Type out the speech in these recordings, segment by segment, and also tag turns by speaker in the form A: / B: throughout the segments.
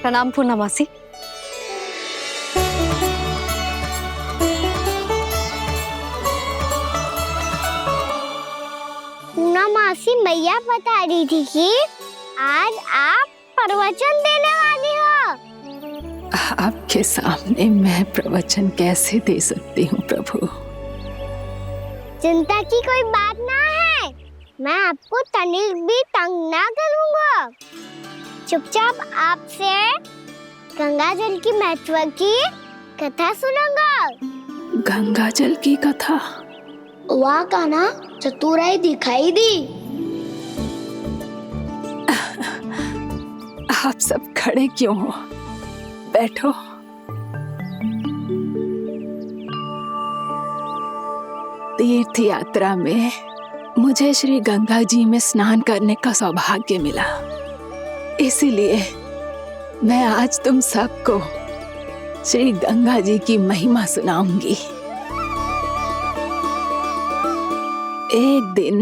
A: प्रणाम पूर्णमासी।
B: पूर्णमासी मैया बता रही थी कि आज आप प्रवचन देने वाली हो।
C: आपके सामने मैं प्रवचन कैसे दे सकती हूँ प्रभु?
B: चिंता की कोई बात ना है, मैं आपको तनिक भी तंग ना करूँगा। चुपचाप आपसे गंगा जल की महत्व की कथा सुनूंगा।
C: गंगा जल की कथा?
B: वहाँ का ना चतुराई दिखाई दी।
C: आप सब खड़े क्यों हो? बैठो। तीर्थ यात्रा में मुझे श्री गंगा जी में स्नान करने का सौभाग्य मिला, इसीलिए मैं आज तुम सबको श्री गंगा जी की महिमा सुनाऊंगी। एक दिन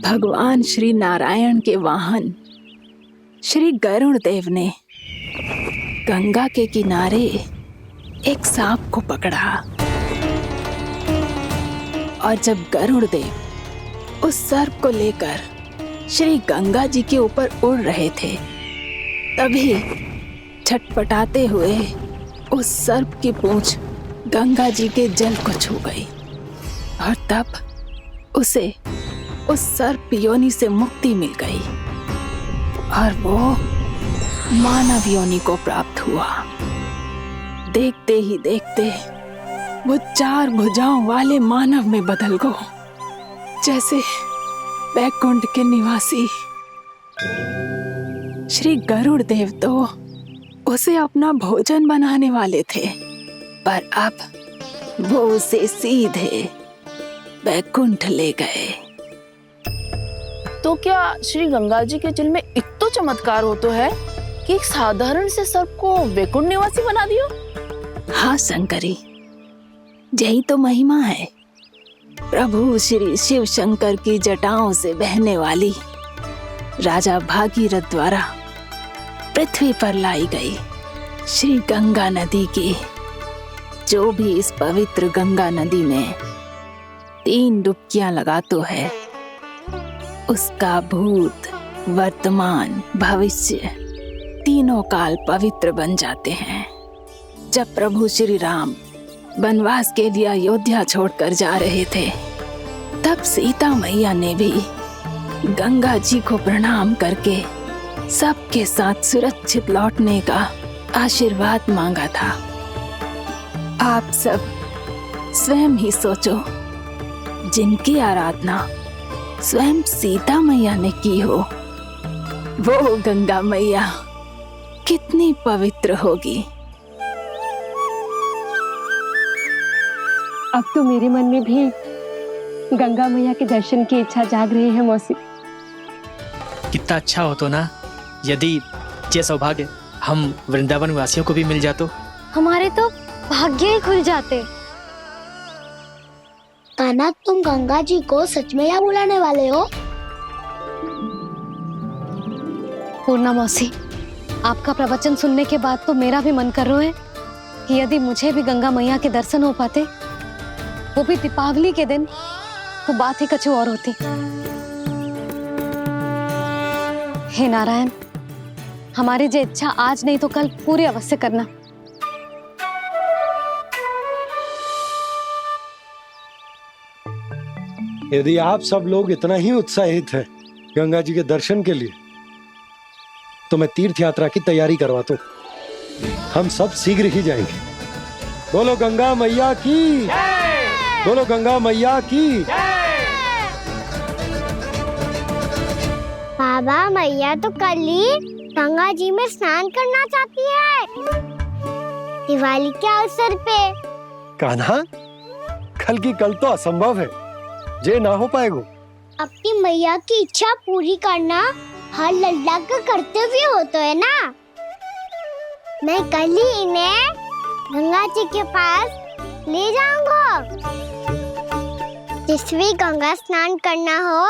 C: भगवान श्री नारायण के वाहन श्री गरुड़ देव ने गंगा के किनारे एक सांप को पकड़ा, और जब गरुड़ देव उस सर्प को लेकर श्री गंगा जी के ऊपर उड़ रहे थे, तभी छटपटाते हुए उस सर्प की पूंछ गंगा जी के जल को छू गई, और तब उसे उस सर्प योनि से मुक्ति मिल गई और वो मानव योनि को प्राप्त हुआ। देखते ही देखते वो 4 भुजाओं वाले मानव में बदल गो, जैसे वैकुंठ के निवासी। श्री गरुड़ देव तो उसे अपना भोजन बनाने वाले थे, पर अब वो उसे सीधे वैकुंठ ले गए।
D: तो क्या श्री गंगा जी के जल में इतना चमत्कार हो तो है कि एक साधारण से सर्प को वैकुंठ निवासी बना दियो?
C: हाँ शंकरी, यही तो महिमा है। प्रभु श्री शिव शंकर की जटाओं से बहने वाली राजा भागीरथ द्वारा पृथ्वी पर लाई गई श्री गंगा नदी की, जो भी इस पवित्र गंगा नदी में 3 डुबकियां लगातो है, उसका भूत, वर्तमान, भविष्य तीनों काल पवित्र बन जाते हैं। जब प्रभु श्री राम वनवास के लिए अयोध्या छोड़कर जा रहे थे, तब सीता मैया ने भी गंगा जी को प्रणाम करके सबके साथ सुरक्षित लौटने का आशीर्वाद मांगा था। आप सब स्वयं ही सोचो, जिनकी आराधना स्वयं सीता मैया ने की हो, वो गंगा मैया कितनी पवित्र होगी।
A: अब तो मेरे मन में भी गंगा मैया के दर्शन की इच्छा जाग रही है मौसी।
E: कितना अच्छा हो तो ना यदि ये सौभाग्य हम वृंदावन वासियों को भी मिल जातो।
B: हमारे तो भाग्य ही खुल जाते। कान्हा, तुम गंगा जी को सच में यहाँ बुलाने वाले हो?
A: पूर्णा मौसी, आपका प्रवचन सुनने के बाद तो मेरा भी मन कर रहा है कि यदि मुझे भी गंगा मैया के दर्शन हो पाते, वो भी दीपावली के दिन, तो बात ही कुछ और होती। हे नारायण, हमारी जो इच्छा आज नहीं तो कल पूरी अवश्य करना।
F: यदि आप सब लोग इतना ही उत्साहित हैं गंगा जी के दर्शन के लिए, तो मैं तीर्थ यात्रा की तैयारी करवाता हूँ। हम सब शीघ्र ही जाएंगे। बोलो गंगा मैया की, बोलो गंगा मैया की।
B: बाबा, मैया तो कल ही गंगा जी में स्नान करना चाहती है, दिवाली के अवसर पे।
F: कान्हा, कल की कल तो असंभव है, जे ना हो पाएगा।
B: अपनी मैया की इच्छा पूरी करना हर लल्ला का कर्तव्य होता है ना। मैं कल ही इन्हें गंगा जी के पास ले जाऊंगा। जिस भी गंगा स्नान करना हो,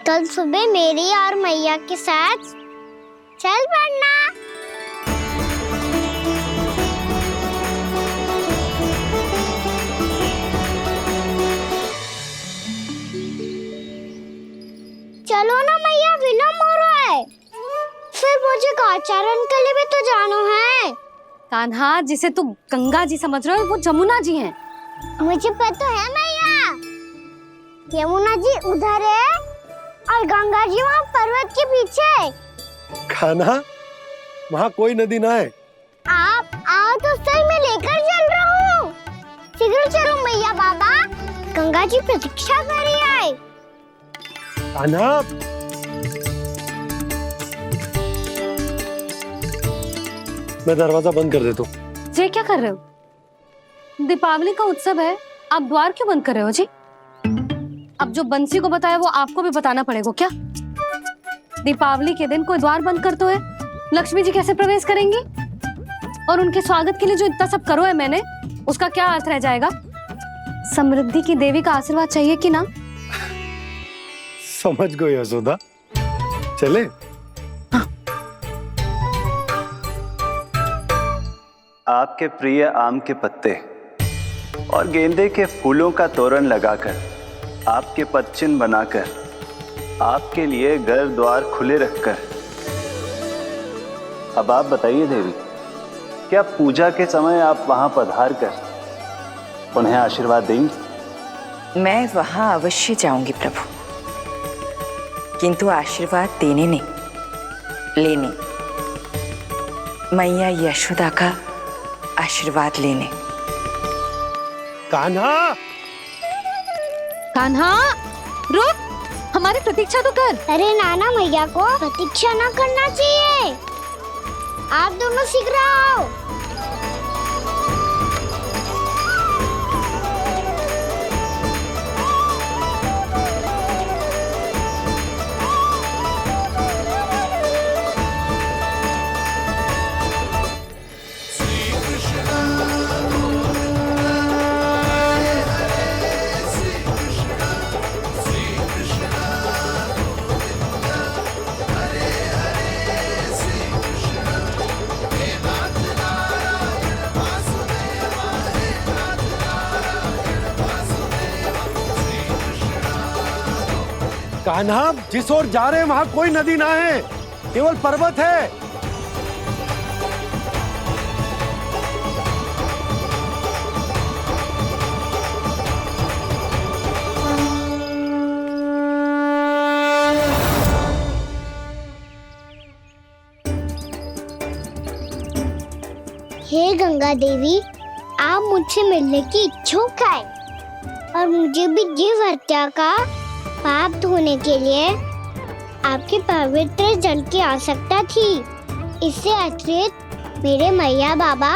B: कल सुबह मेरी और मैया के साथ चल पड़ना। चलो ना मैया, विलम्ब हो रहा है। फिर मुझे काचारण के लिए भी तो जाना है।
A: कान्हा, जिसे तू गंगा जी समझ रहे हो वो जमुना जी हैं।
B: मुझे पता है मैया, यमुना जी उधर है और गंगा जी वहाँ पर्वत के पीछे।
F: कान्हा, वहाँ कोई नदी ना है।
B: आप आओ तो सही, मैं लेकर चल रहा हूँ। शीघ्र चलो मैया। बाबा, गंगा जी प्रतीक्षा कर रही है।
F: कान्हा, मैं दरवाजा बंद कर देता हूँ।
A: ये क्या कर रहे हो? दीपावली का उत्सव है, आप द्वार क्यों बंद कर रहे हो जी? अब जो बंसी को बताया वो आपको भी बताना पड़ेगा क्या? दीपावली के दिन कोई द्वार बंद कर तो है, लक्ष्मी जी कैसे प्रवेश करेंगी? और उनके स्वागत के लिए जो इतना सब करो है मैंने, उसका क्या अर्थ रह जाएगा? समृद्धि की देवी का आशीर्वाद चाहिए कि ना?
F: समझ गई यशोदा, चले।
G: आपके प्रिय आम के पत्ते और गेंदे के फूलों का तोरण लगाकर, आपके पदचिन्ह बनाकर, आपके लिए घर द्वार खुले रखकर, अब आप बताइए देवी, क्या पूजा के समय आप वहां पधार कर उन्हें आशीर्वाद देंगी?
H: मैं वहां अवश्य जाऊंगी प्रभु, किंतु आशीर्वाद देने नहीं, लेने, मैया यशोदा का आशीर्वाद लेने।
F: कान्हा,
A: कान्हा, रुक, हमारी प्रतीक्षा तो कर।
B: अरे नाना, मैया को प्रतीक्षा ना करना चाहिए। आप दोनों शीघ्र आओ।
F: कान्हा, जिस ओर जा रहे हैं वहाँ कोई नदी ना है, केवल पर्वत है।
B: हे गंगा देवी, आप मुझसे मिलने की इच्छुक है और मुझे भी जीव हत्या का पाप धोने के लिए आपके पवित्र जल की आवश्यकता थी। इससे अतिरिक्त मेरे मैया बाबा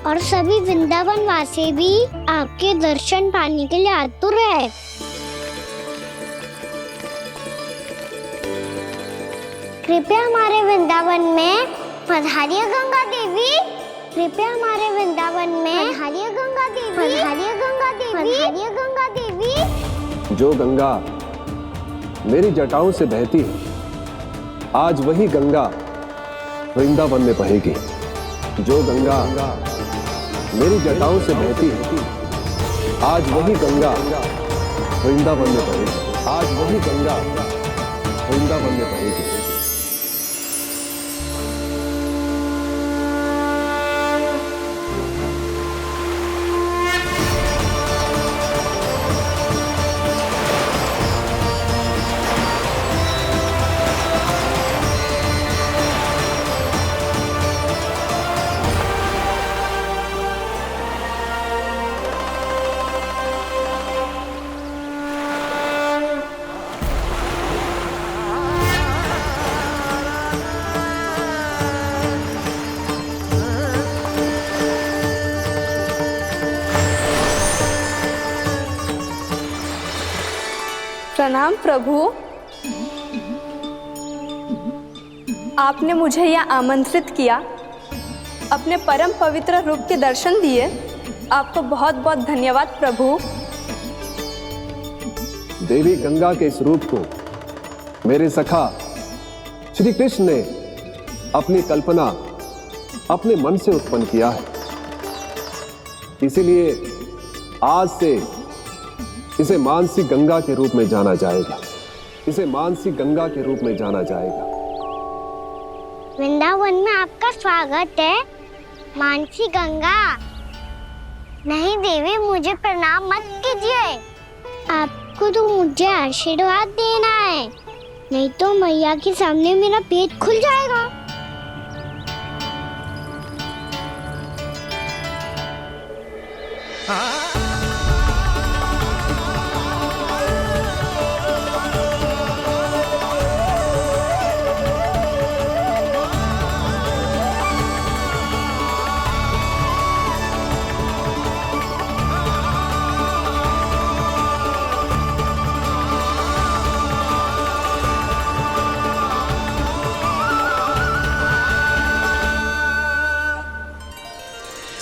B: और सभी वृंदावन वासी भी आपके दर्शन पाने के लिए आतुर है। कृपया हमारे वृंदावन में पधारिए गंगा देवी। कृपया हमारे वृंदावन में पधारिए गंगा देवी। पधारिए गंगा देवी। पधारिए गंगा देवी।
I: जो गंगा मेरी जटाओं से बहती है, आज वही गंगा वृंदावन में बहेगी। जो गंगा मेरी जटाओं से बहती है, आज वही गंगा वृंदावन में बहेगी। आज वही गंगा वृंदावन में बहेगी।
J: प्रणाम प्रभु। आपने मुझे यह आमंत्रित किया, अपने परम पवित्र रूप के दर्शन दिए। आपको बहुत बहुत धन्यवाद प्रभु।
I: देवी गंगा के इस रूप को मेरे सखा श्री कृष्ण ने अपनी कल्पना अपने मन से उत्पन्न किया है। इसीलिए आज से इसे मानसी गंगा के रूप में जाना जाएगा। इसे मानसी गंगा के रूप में जाना जाएगा।
B: वृंदावन में आपका स्वागत है मानसी गंगा। नहीं देवी, मुझे प्रणाम मत कीजिए। आपको तो मुझे आशीर्वाद देना है, नहीं तो मैया के सामने मेरा पेट खुल जाएगा।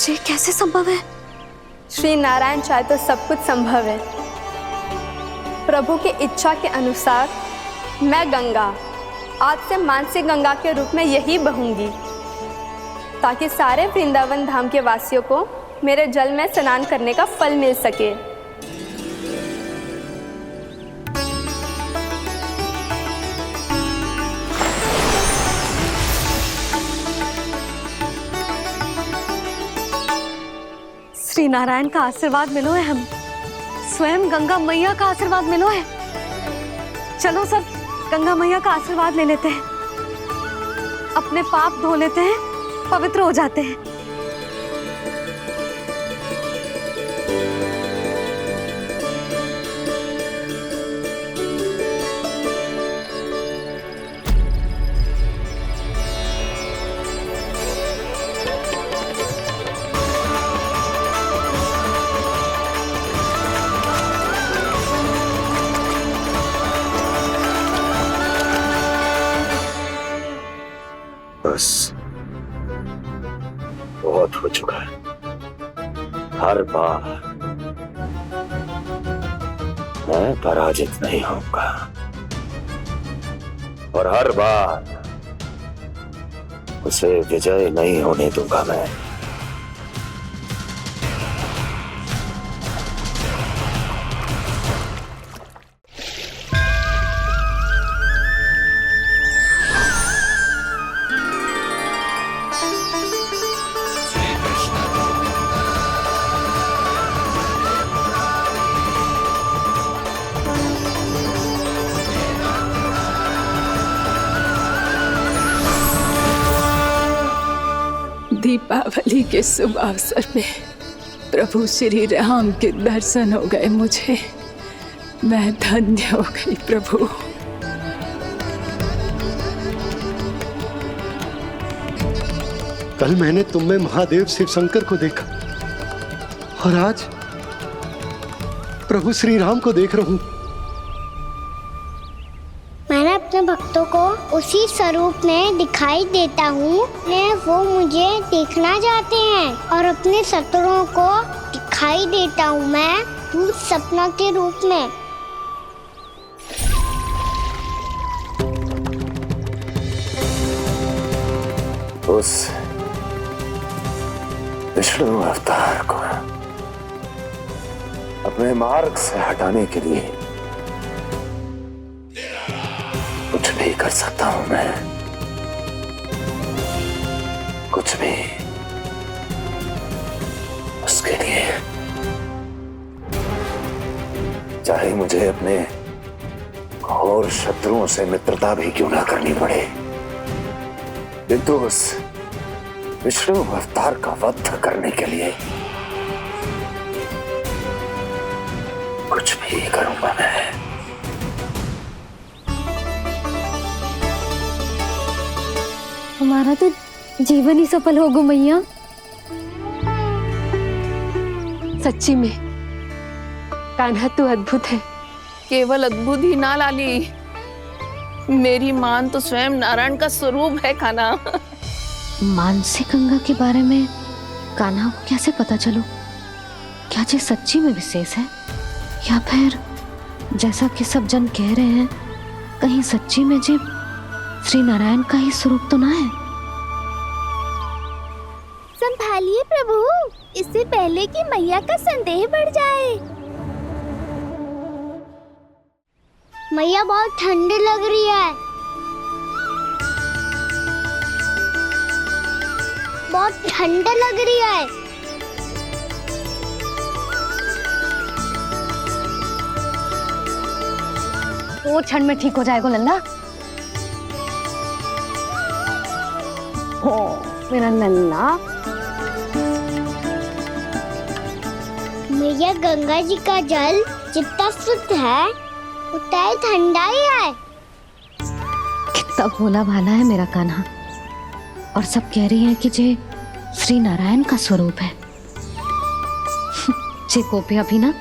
A: ये कैसे संभव है?
J: श्री नारायण चाहे तो सब कुछ संभव है। प्रभु की इच्छा के अनुसार मैं गंगा आज से मानसी गंगा के रूप में यही बहूंगी, ताकि सारे वृंदावन धाम के वासियों को मेरे जल में स्नान करने का फल मिल सके।
A: श्री नारायण का आशीर्वाद मिलो है, हम स्वयं गंगा मैया का आशीर्वाद मिलो है। चलो सब गंगा मैया का आशीर्वाद ले लेते हैं, अपने पाप धो लेते हैं, पवित्र हो जाते हैं।
K: बस बहुत हो चुका है। हर बार मैं पराजित नहीं होऊंगा और हर बार उसे विजय नहीं होने दूंगा मैं।
C: दीपावली के शुभ अवसर में प्रभु श्री राम के दर्शन हो गए मुझे। मैं धन्य हो गई प्रभु।
F: कल मैंने तुम में महादेव शिव शंकर को देखा और आज प्रभु श्री राम को देख रहा हूं।
B: मैंने अपने भक्तों को उसी स्वरूप में दिखाई देता हूँ, वो मुझे देखना चाहते हैं और अपने शत्रुओं को दिखाई देता हूँ मैं भूत सपना के रूप में।
K: उस विष्णु अवतार को अपने मार्ग से हटाने के लिए कुछ भी कर सकता हूं मैं, कुछ भी उसके लिए, चाहे मुझे अपने घोर शत्रुओं से मित्रता भी क्यों ना करनी पड़े, किंतु उस विष्णु अवतार का वध करने के लिए कुछ भी करूंगा मैं।
A: हमारा तो जीवन ही सफल होगा मैया। सच्ची में कान्हा तू अद्भुत है,
D: केवल अद्भुत ही ना लाली, मेरी मान तो स्वयं नारायण का स्वरूप है कान्हा।
A: मानसी गंगा के बारे में कान्हा को कैसे पता चलो? क्या ये सच्ची में विशेष है, या फिर जैसा कि सब जन कह रहे हैं, कहीं सच्ची में जी श्री नारायण का ही स्वरूप तो ना है?
B: संभालिए प्रभु, इससे पहले कि मैया का संदेह बढ़ जाए। मैया बहुत ठंडी लग रही है, बहुत ठंडा लग रही है।
A: वो क्षण में ठीक हो जाएगा लल्ला। ओ मेरा लल्ला।
B: मैया गंगा जी का जल जितना शुद्ध है उतना ही ठंडा ही है।
A: कितना भोला भाला है मेरा कान्हा, और सब कह रही हैं कि ये श्री नारायण का स्वरूप है। ये गोपियां भी ना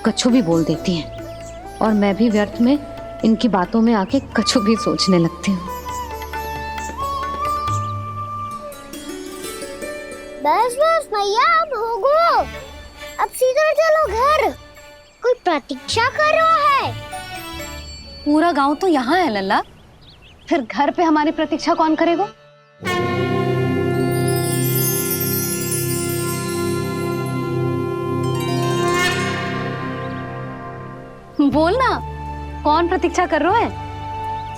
A: कछु भी बोल देती हैं, और मैं भी व्यर्थ में इनकी बातों में आके कछु भी सोचने लगती हूँ।
B: बस बस मैया, अब होगो, अब सीधा चलो घर, कोई प्रतीक्षा कर रहा है।
A: पूरा गांव तो यहाँ है लल्ला, फिर घर पे हमारी प्रतीक्षा कौन करेगा? बोल ना, कौन प्रतीक्षा कर रहे हैं?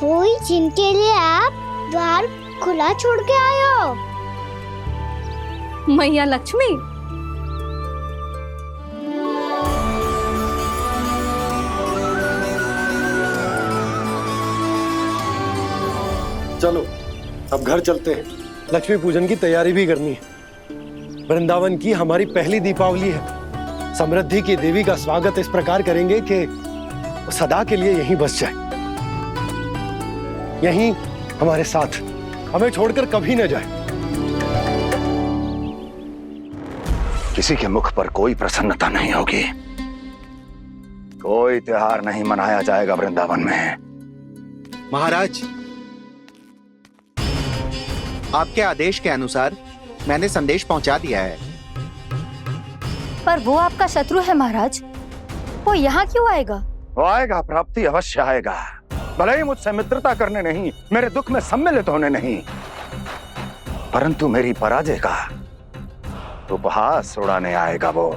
B: वही जिनके लिए आप द्वार खुला छोड़ के आए हो।
A: मैया लक्ष्मी।
F: चलो अब घर चलते हैं, लक्ष्मी पूजन की तैयारी भी करनी है। वृंदावन की हमारी पहली दीपावली है। समृद्धि की देवी का स्वागत इस प्रकार करेंगे कि वो सदा के लिए यहीं बस जाए, यहीं हमारे साथ, हमें छोड़कर कभी न जाए।
K: किसी के मुख पर कोई प्रसन्नता नहीं होगी, कोई त्योहार नहीं मनाया जाएगा वृंदावन में।
L: महाराज, आपके आदेश के अनुसार मैंने संदेश पहुंचा दिया है।
J: पर वो आपका शत्रु है महाराज, वो यहाँ क्यों आएगा?
K: वो आएगा, प्राप्ति अवश्य आएगा। भले ही मुझसे मित्रता करने नहीं, मेरे दुख में सम्मिलित होने नहीं, परंतु मेरी पराजय का उपहास उड़ाने आएगा वो।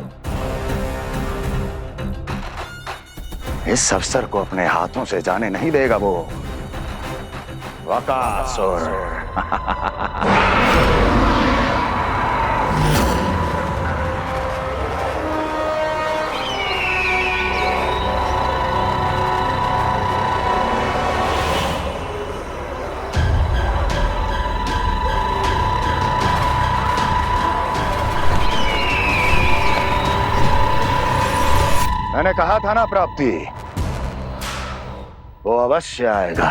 K: इस अवसर को अपने हाथों से जाने नहीं देगा वो। वकासुर। मैंने कहा था ना प्राप्ति, वो अवश्य आएगा,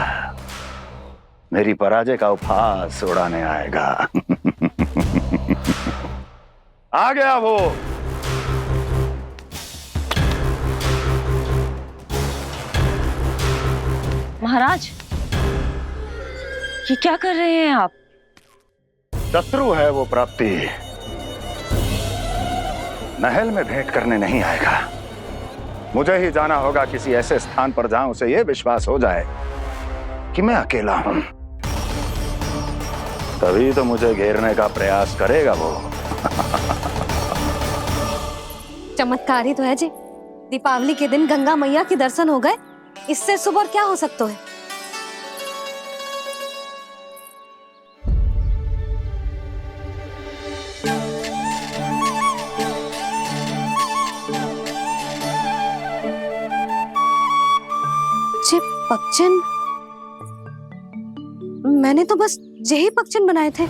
K: मेरी पराजय का उपहास उड़ाने आएगा। आ गया वो।
H: महाराज, ये क्या कर रहे हैं आप?
K: शत्रु है वो प्राप्ति, महल में भेंट करने नहीं आएगा। मुझे ही जाना होगा किसी ऐसे स्थान पर जहां उसे यह विश्वास हो जाए कि मैं अकेला हूं, तभी तो मुझे घेरने का प्रयास करेगा वो।
A: चमत्कार ही तो है जी, दीपावली के दिन गंगा मैया के दर्शन हो गए, इससे शुभ और क्या हो सकता है? जे पक्षन, मैंने तो बस यही पक्षन बनाए थे,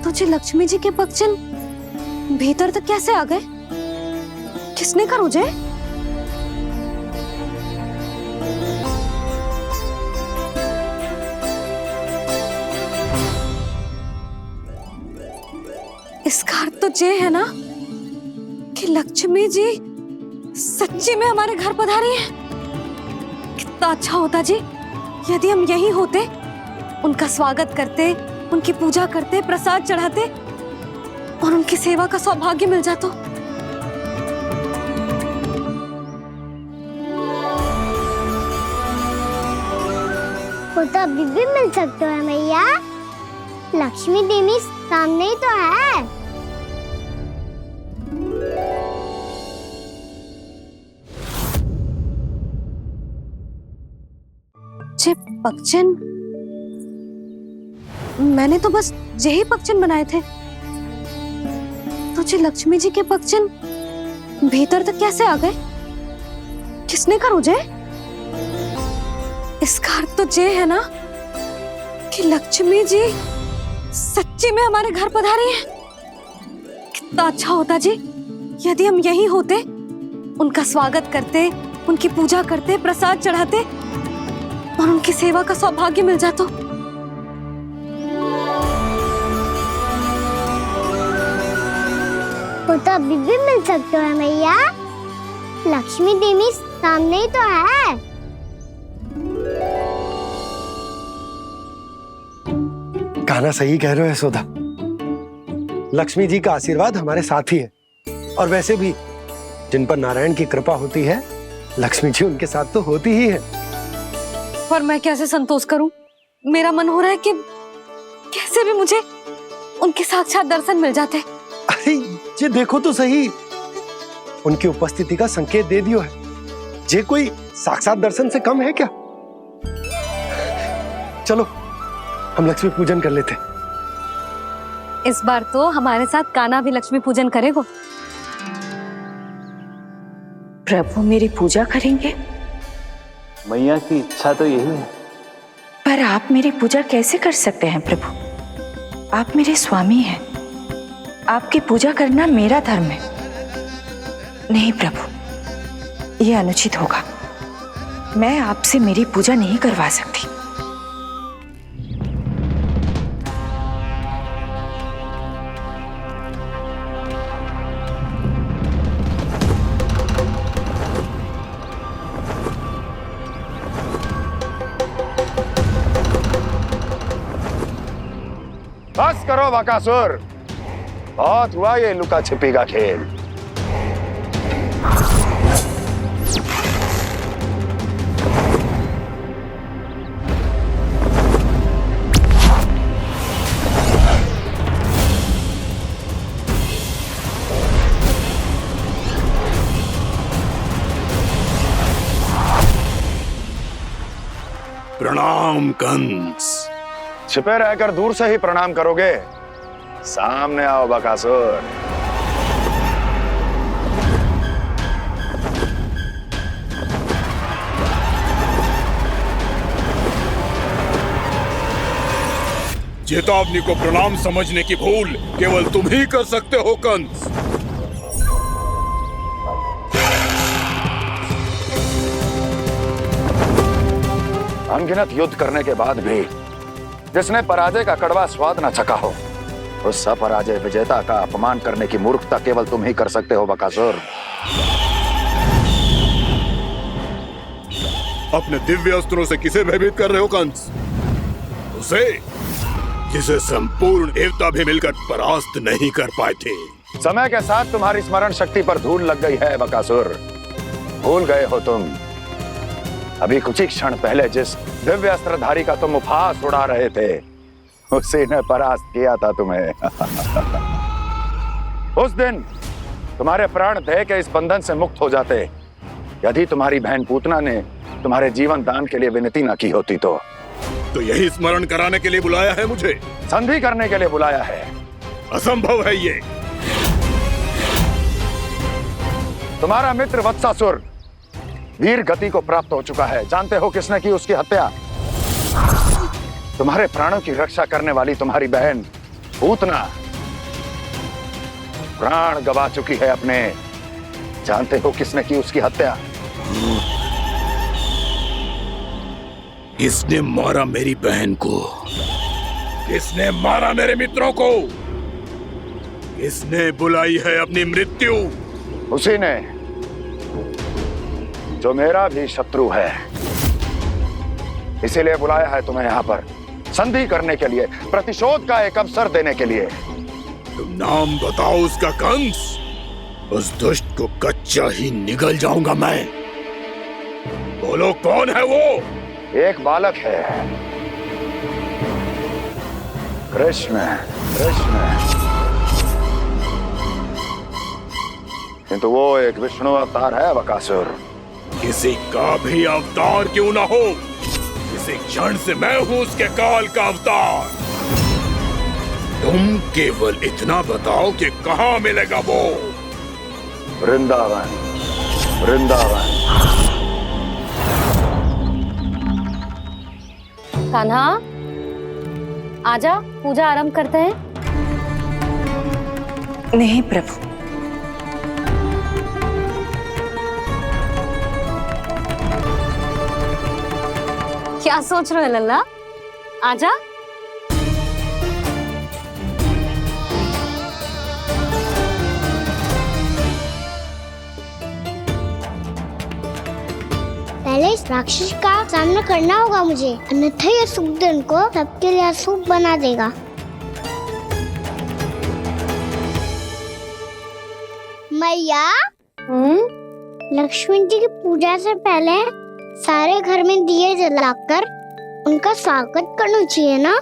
A: तो जे लक्ष्मी जी के पक्षन भीतर तक कैसे आ गए? किसने कहा मुझे? इसका अर्थ तो ये है ना कि लक्ष्मी जी सच्ची में हमारे घर पधारी है। कितना अच्छा होता जी यदि हम यहीं होते, उनका स्वागत करते, उनकी पूजा करते, प्रसाद चढ़ाते और उनकी सेवा का सौभाग्य मिल जाता।
B: वो तो अभी भी मिल सकते हैं मैया, लक्ष्मी देवी सामने ही तो है।
A: जे पगचन, मैंने तो बस यही पगचन बनाए थे, तो जे लक्ष्मी जी के पगचन भीतर तक कैसे आ गए? किसने करो जे? इसका अर्थ तो जे है ना कि लक्ष्मी जी सच्ची में हमारे घर पधारी है। कितना अच्छा होता जी यदि हम यहीं होते, उनका स्वागत करते, उनकी पूजा करते, प्रसाद चढ़ाते और उनकी सेवा का सौभाग्य मिल जाता।
B: वो तो अभी भी मिल सकते हैं मैया, लक्ष्मी देवी सामने ही तो है।
F: गाना सही कह रहे हो यशोदा, लक्ष्मी जी का आशीर्वाद हमारे साथ ही है। और वैसे भी जिन पर नारायण की कृपा होती है, लक्ष्मी जी उनके साथ तो होती ही है।
A: पर मैं कैसे संतोष करूं? मेरा मन हो रहा है कि कैसे भी मुझे उनके साक्षात दर्शन मिल जाते।
F: अरे ये देखो तो सही, उनकी उपस्थिति का संकेत दे दियो है। ये कोई साक्षात दर्शन से कम है क्या? चलो हम लक्ष्मी पूजन कर लेते।
A: इस बार तो हमारे साथ कान्हा भी लक्ष्मी पूजन करेगा।
H: प्रभु मेरी पूजा करेंगे?
G: मैया की इच्छा तो यही है।
H: पर आप मेरी पूजा कैसे कर सकते हैं प्रभु? आप मेरे स्वामी हैं, आपकी पूजा करना मेरा धर्म है। नहीं प्रभु, यह अनुचित होगा। मैं आपसे मेरी पूजा नहीं करवा सकती।
K: बस करो बकासुर, बहुत हुआ ये लुका छिपी का खेल।
M: प्रणाम कंस।
K: छिपे रहकर दूर से ही प्रणाम करोगे? सामने आओ बकासुर।
M: चेतावनी को प्रणाम समझने की भूल केवल तुम ही कर सकते हो कंस।
K: अनगिनत युद्ध करने के बाद भी जिसने पराजय का कड़वा स्वाद न चखा हो, उस अपराजय विजेता का अपमान करने की मूर्खता केवल तुम ही कर सकते हो बकासुर।
M: अपने दिव्य अस्त्रों से किसे भयभीत कर रहे हो कंस? उसे जिसे संपूर्ण देवता भी मिलकर परास्त नहीं कर पाए थे।
K: समय के साथ तुम्हारी स्मरण शक्ति पर धूल लग गई है बकासुर। भूल गए हो तुम अभी कुछ ही क्षण पहले जिस दिव्य अस्त्रधारी का तुम उपहास उड़ा रहे थे, उसी ने परास्त किया था तुम्हें। उस दिन तुम्हारे प्राण देह के इस बंधन से मुक्त हो जाते यदि तुम्हारी बहन पूतना ने तुम्हारे जीवन दान के लिए विनती न की होती। तो
M: यही स्मरण कराने के लिए बुलाया है मुझे?
K: संधि करने के लिए बुलाया है।
M: असंभव है ये।
K: तुम्हारा मित्र वत्सासुर वीर गति को प्राप्त हो चुका है। जानते हो किसने की उसकी हत्या? तुम्हारे प्राणों की रक्षा करने वाली तुम्हारी बहन पूतना प्राण गवा चुकी है अपने। जानते हो किसने की उसकी हत्या?
M: किसने मारा मेरी बहन को? किसने मारा मेरे मित्रों को? किसने बुलाई है अपनी मृत्यु?
K: उसी ने जो मेरा भी शत्रु है। इसीलिए बुलाया है तुम्हें यहाँ पर, संधि करने के लिए, प्रतिशोध का एक अवसर देने के लिए।
M: तुम नाम बताओ उसका कंस, उस दुष्ट को कच्चा ही निगल जाऊंगा मैं। बोलो कौन है वो?
K: एक बालक है, कृष्ण। किंतु वो एक विष्णु अवतार है बकासुर।
M: किसी का भी अवतार क्यों ना हो, इसी क्षण से मैं हूं उसके काल का अवतार। तुम केवल इतना बताओ कि कहां मिलेगा वो?
K: वृंदावन।
A: कान्हा, आजा, पूजा आरंभ करते हैं।
H: नहीं प्रभु,
A: क्या सोच रहे हो लल्ला? आजा।
B: पहले इस राक्षस का सामना करना होगा मुझे, अन्यथा ये शुभ दिन को सबके लिए अशुभ बना देगा। मैया, लक्ष्मी जी की पूजा से पहले सारे घर में दिए जलाकर उनका स्वागत करना चाहिए ना?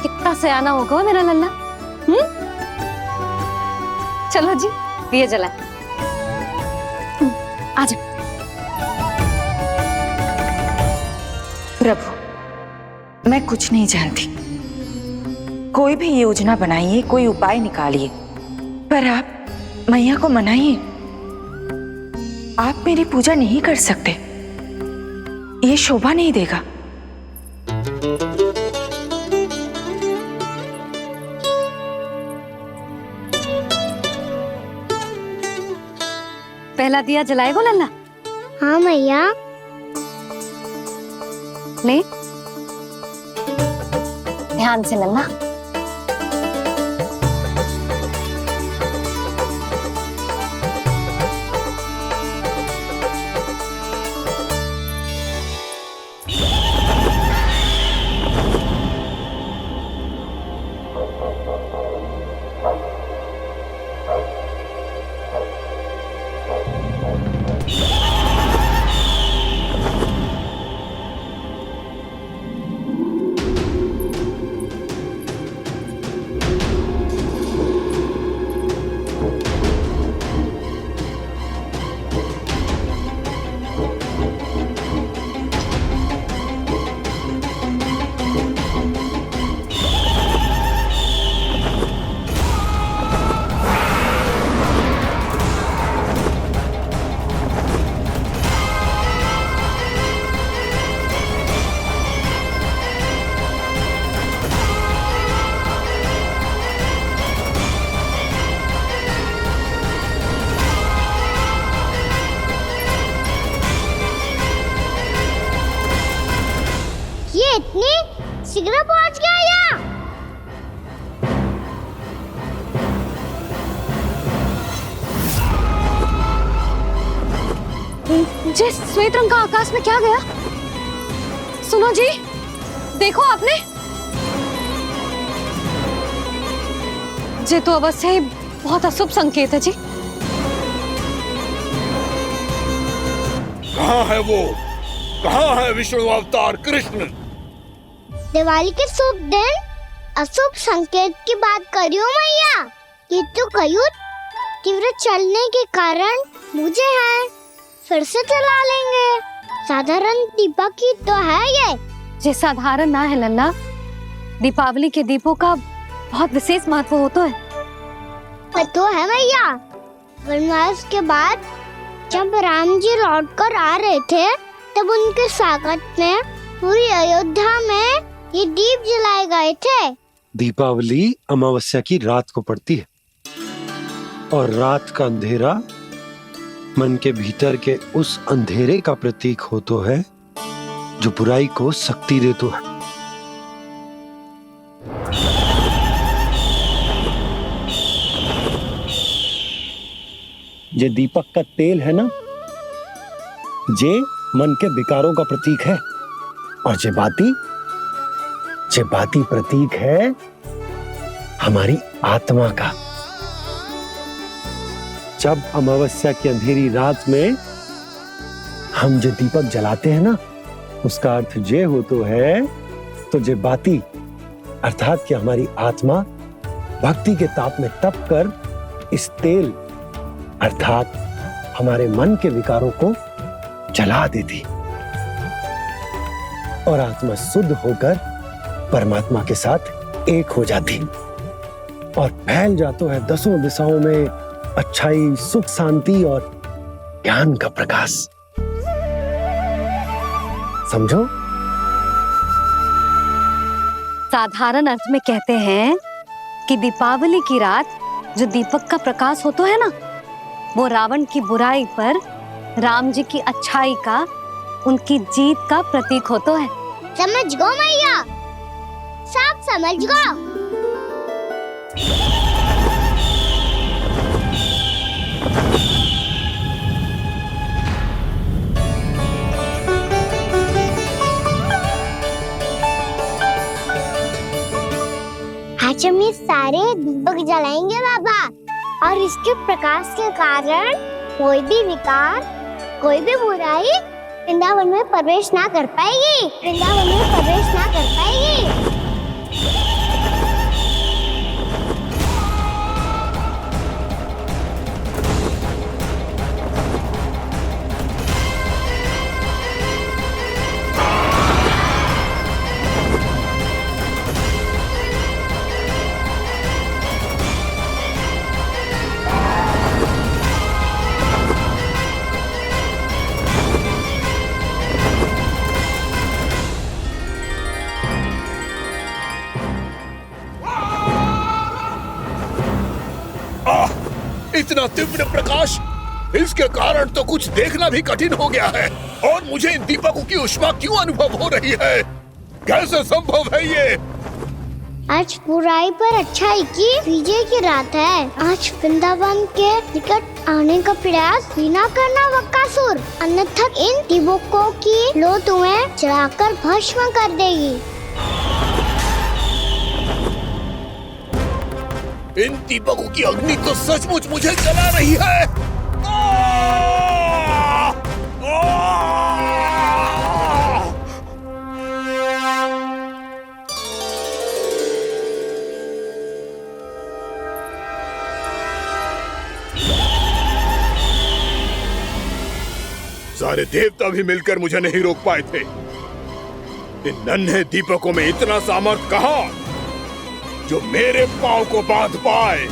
A: कितना सयाना होगा मेरा लल्ला। चलो जी, दिए जलाए। आजा।
H: प्रभु, मैं कुछ नहीं जानती। कोई भी योजना बनाइए, कोई उपाय निकालिए, पर आप मैया को मनाइए। आप मेरी पूजा नहीं कर सकते, ये शोभा नहीं देगा।
A: पहला दिया जलाएगो लल्ला?
B: हाँ मैया।
A: ले, ध्यान से लल्ला।
B: इतनी शीघ्र पहुंच गया यहाँ?
A: जिस श्वेत रंग का आकाश में क्या गया? सुनो जी, देखो आपने, ये तो अवश्य ही बहुत अशुभ संकेत है जी।
M: कहाँ है वो? कहाँ है विष्णु अवतार कृष्ण?
B: दिवाली के शुभ दिन अशुभ संकेत की बात करियो मैया। ये तो कयूत तीव्र चलने के कारण मुझे है, फिर से चला लेंगे। साधारण दीपक ही तो है ये
A: साधारण ना है लल्ला, दीपावली के दीपों का बहुत विशेष महत्व होता है।
B: तो है मैया, वनवास के बाद जब राम जी लौटकर आ रहे थे तब उनके स्वागत में पूरी अयोध्या में ये दीप जलाए गए थे।
F: दीपावली अमावस्या की रात को पड़ती है और रात का अंधेरा मन के भीतर के उस अंधेरे का प्रतीक होतो है जो बुराई को शक्ति देतो है। ये दीपक का तेल है ना, जे मन के विकारों का प्रतीक है और जे बाती प्रतीक है हमारी आत्मा का। जब अमावस्या की अंधेरी रात में हम जो दीपक जलाते हैं ना, उसका अर्थ जे हो तो है, तो जे बाती अर्थात कि हमारी आत्मा भक्ति के ताप में तप कर इस तेल अर्थात हमारे मन के विकारों को जला देती और आत्मा शुद्ध होकर परमात्मा के साथ एक हो जाती और फैल जाता है दसों दिशाओं में अच्छाई, सुख, शांति और ज्ञान का प्रकाश। समझो?
A: साधारण अर्थ में कहते हैं कि दीपावली की रात जो दीपक का प्रकाश होता है ना, वो रावण की बुराई पर राम जी की अच्छाई का, उनकी जीत का प्रतीक होता है।
B: समझ गो मैया, सब समझ गो। आज हम ये सारे दीपक जलाएंगे बाबा, और इसके प्रकाश के कारण कोई भी विकार, कोई भी बुराई वृंदावन में प्रवेश ना कर पाएगी, वृंदावन में प्रवेश ना कर पाएगी।
M: इतना तीव्र प्रकाश, इसके कारण तो कुछ देखना भी कठिन हो गया है। और मुझे इन दीपकों की उष्मा क्यों अनुभव हो रही है? कैसे संभव है ये?
B: आज बुराई पर अच्छाई की विजय की रात है। आज वृंदावन के निकट आने का प्रयास भी ना करना बकासुर, अन्यथा इन दीपकों की लो तुम्हें जलाकर भस्म कर देगी।
M: इन दीपकों की अग्नि तो सचमुच मुझे जला रही है। सारे देवता भी मिलकर मुझे नहीं रोक पाए थे। इन नन्हे दीपकों में इतना सामर्थ्य कहां जो मेरे पांव को बांध पाए।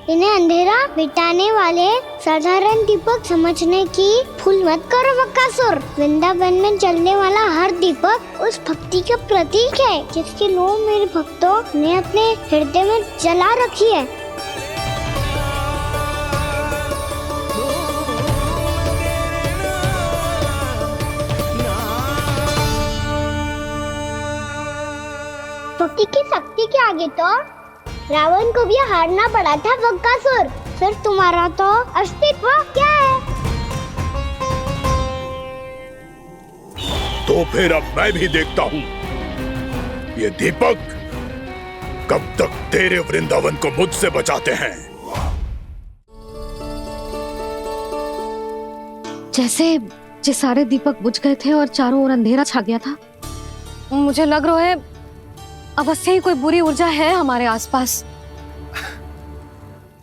B: इन्हें अंधेरा मिटाने वाले साधारण दीपक समझने की भूल मत करो बकासुर। वृंदावन में जलने वाला हर दीपक उस भक्ति का प्रतीक है जिसकी लो मेरे भक्तों ने अपने हृदय में जला रखी है। भक्ति की शक्ति के आगे तो रावण को भी हारना पड़ा था बकासुर। फिर तुम्हारा तो अस्तित्व क्या है?
M: तो फिर अब मैं भी देखता हूँ ये दीपक कब तक तेरे वृंदावन को मुझसे बचाते हैं।
A: जैसे सारे दीपक बुझ गए थे और चारों ओर अंधेरा छा गया था, मुझे लग रहा है अवश्य ही कोई बुरी ऊर्जा है हमारे आसपास।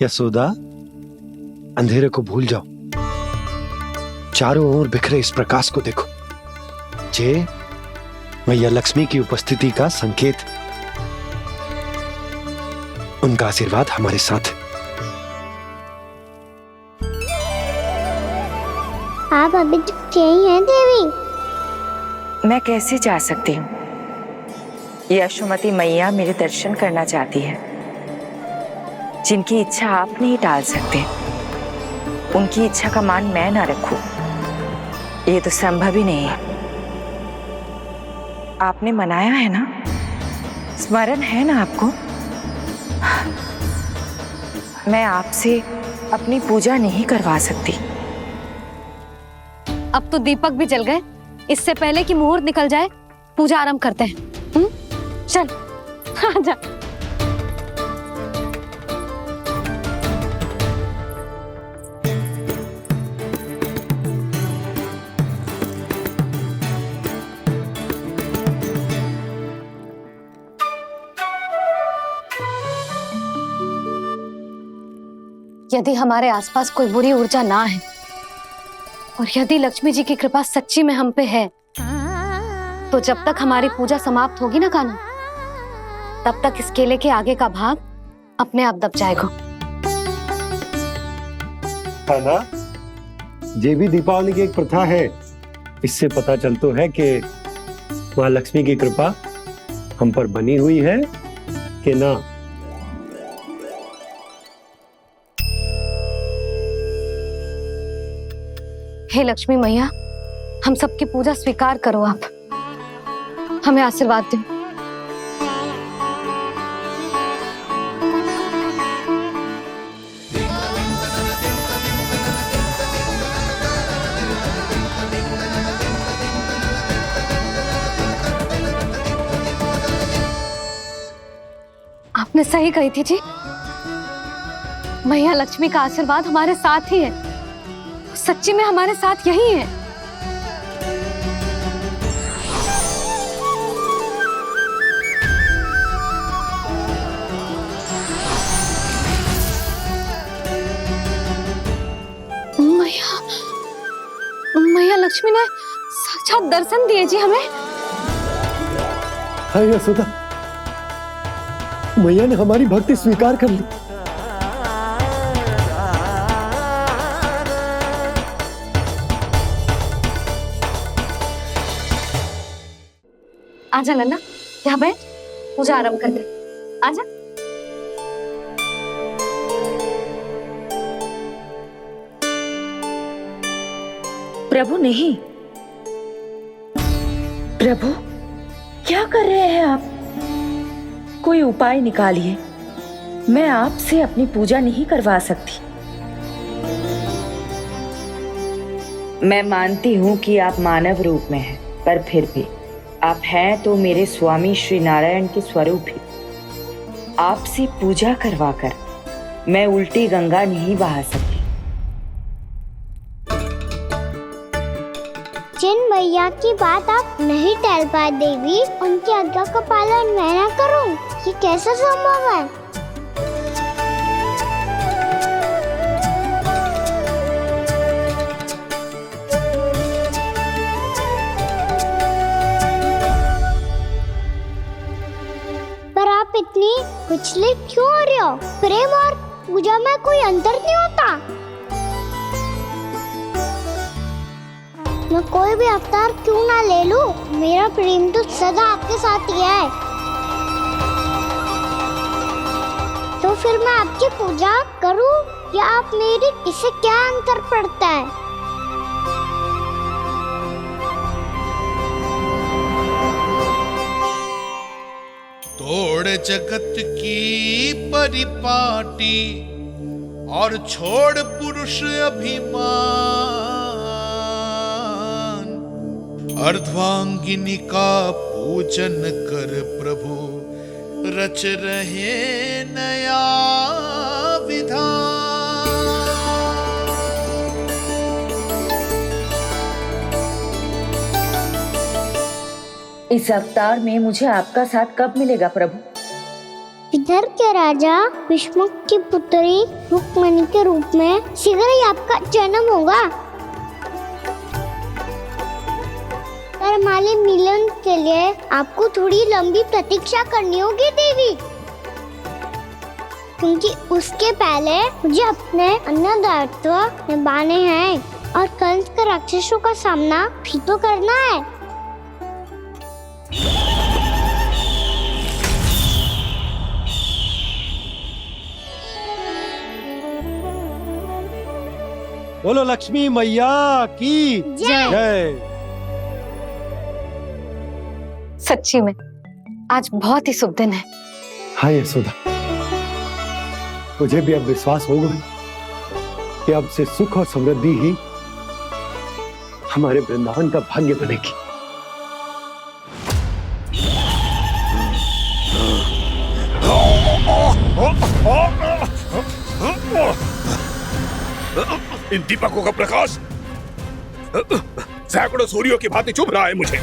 F: यशोदा, अंधेरे को भूल जाओ, चारों ओर बिखरे इस प्रकाश को देखो। जे मैया लक्ष्मी की उपस्थिति का संकेत, उनका आशीर्वाद हमारे साथ।
B: आप अभी तक यही हैं देवी?
H: मैं कैसे जा सकती हूँ? यशोमती मैया मेरे दर्शन करना चाहती है, जिनकी इच्छा आप नहीं टाल सकते। उनकी इच्छा का मान मैं ना रखूं, ये तो संभव ही नहीं है। आपने मनाया है ना, स्मरण है ना आपको? मैं आपसे अपनी पूजा नहीं करवा सकती।
A: अब तो दीपक भी जल गए, इससे पहले कि मुहूर्त निकल जाए पूजा आरंभ करते हैं। चल आजा। यदि हमारे आसपास कोई बुरी ऊर्जा ना है और यदि लक्ष्मी जी की कृपा सच्ची में हम पे है, तो जब तक हमारी पूजा समाप्त होगी ना कान्हा, तब तक इस केले के आगे का भाग अपने आप दब जाएगा।
F: कान्हा, ये भी दीपावली की एक प्रथा है। इससे पता चलता है कि माँ लक्ष्मी की कृपा हम पर बनी हुई है कि ना।
A: हे लक्ष्मी मैया, हम सबकी पूजा स्वीकार करो, आप हमें आशीर्वाद दो। आपने सही कही थी जी, मैया लक्ष्मी का आशीर्वाद हमारे साथ ही है, सच्ची में हमारे साथ यही है। मैया लक्ष्मी ने साक्षात दर्शन दिए जी हमें।
F: हाय यशोदा, मैया ने हमारी भक्ति स्वीकार कर ली।
A: आजा लल्ला, यहाँ बैठ, पूजा आरंभ कर दे। आजा।
H: प्रभु नहीं, प्रभु क्या कर रहे हैं आप? कोई उपाय निकालिए, मैं आपसे अपनी पूजा नहीं करवा सकती। मैं मानती हूँ कि आप मानव रूप में हैं, पर फिर भी आप हैं तो मेरे स्वामी श्री नारायण के स्वरूप ही। आपसे पूजा करवाकर मैं उल्टी गंगा नहीं बहा सकती।
B: जिन भैया की बात आप नहीं टाल पाए देवी, उनकी आज्ञा का पालन मैं ना करूं, ये कैसे संभव है? पर आप इतनी विचलित क्यों हो रहे हो? प्रेम और पूजा में कोई अंतर नहीं होता। मैं कोई भी अवतार क्यों ना ले लूं, मेरा प्रेम तो सदा आपके साथ ही है। तो फिर मैं आपकी पूजा करूं या आप मेरी, इससे क्या अंतर पड़ता है?
N: तोड़ जगत की परिपाटी और छोड़ पुरुष अभिमान, अर्धांगिनी का पूजन कर प्रभु रच रहे नया विधान।
H: इस अवतार में मुझे आपका साथ कब मिलेगा प्रभु?
B: इधर के राजा भीष्म की पुत्री रुक्मणी के रूप में शीघ्र ही आपका जन्म होगा। पर हमारे मिलन के लिए आपको थोड़ी लंबी प्रतीक्षा करनी होगी देवी, क्योंकि उसके पहले मुझे अपने अन्य दायित्व निभाने हैं और कंस के राक्षसों का सामना भी तो करना है।
F: बोलो लक्ष्मी मैया की जय।
A: सच्ची में आज बहुत ही शुभ दिन है।
F: हाँ यशोदा, मुझे भी अब विश्वास हो गया कि अब से सुख और समृद्धि ही हमारे वृंदावन का भाग्य बनेगी।
M: इन दीपकों का प्रकाश सैकड़ों सूर्यों की भांति चुभ रहा है मुझे।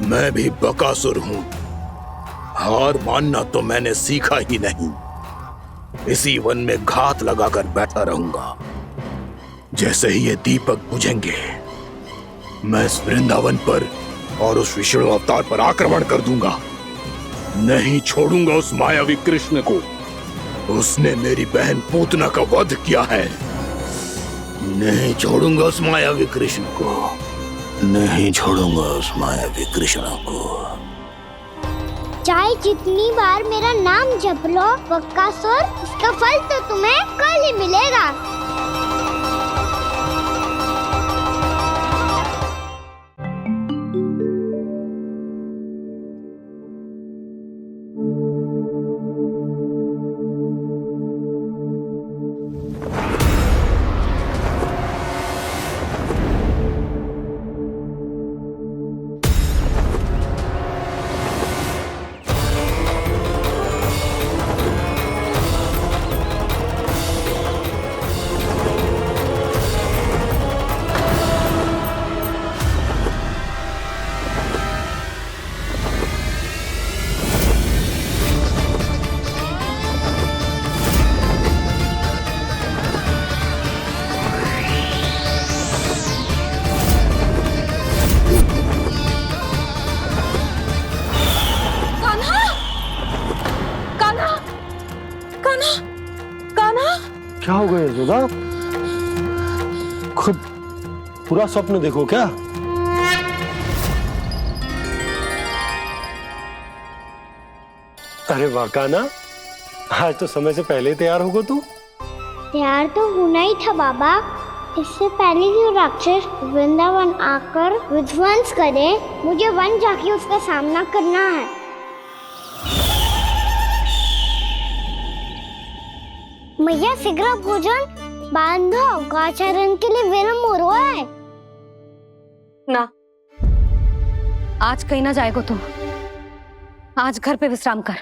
M: मैं भी बकासुर हूं, हार मानना तो मैंने सीखा ही नहीं। इसी वन में घात लगाकर बैठा रहूंगा। जैसे ही ये दीपक बुझेंगे, मैं इस वृंदावन पर और उस विष्णु अवतार पर आक्रमण कर दूंगा। नहीं छोड़ूंगा उस मायावी कृष्ण को। उसने मेरी बहन पूतना का वध किया है। नहीं छोड़ूंगा उस मायावी कृष्ण को। नहीं छोड़ूंगा उस मायावी कृष्ण को।
B: चाहे जितनी बार मेरा नाम जप लो बकासुर, इसका फल तो तुम्हें कल ही मिलेगा।
F: क्या हो गया यशोदा? खुद पूरा स्वप्न देखो क्या? अरे वाह कान्हा, आज तो समय से पहले तैयार होगा तू।
B: तैयार तो होना ही था बाबा। इससे पहले कि वो राक्षस वृंदावन आकर विध्वंस करे, मुझे वन जाके उसका सामना करना है। मैया शीघ्र भोजन बांधो, गौचरण के लिए विलंब हो रहा है।
A: ना, आज कहीं ना जाएगो तुम। आज घर पे विश्राम कर।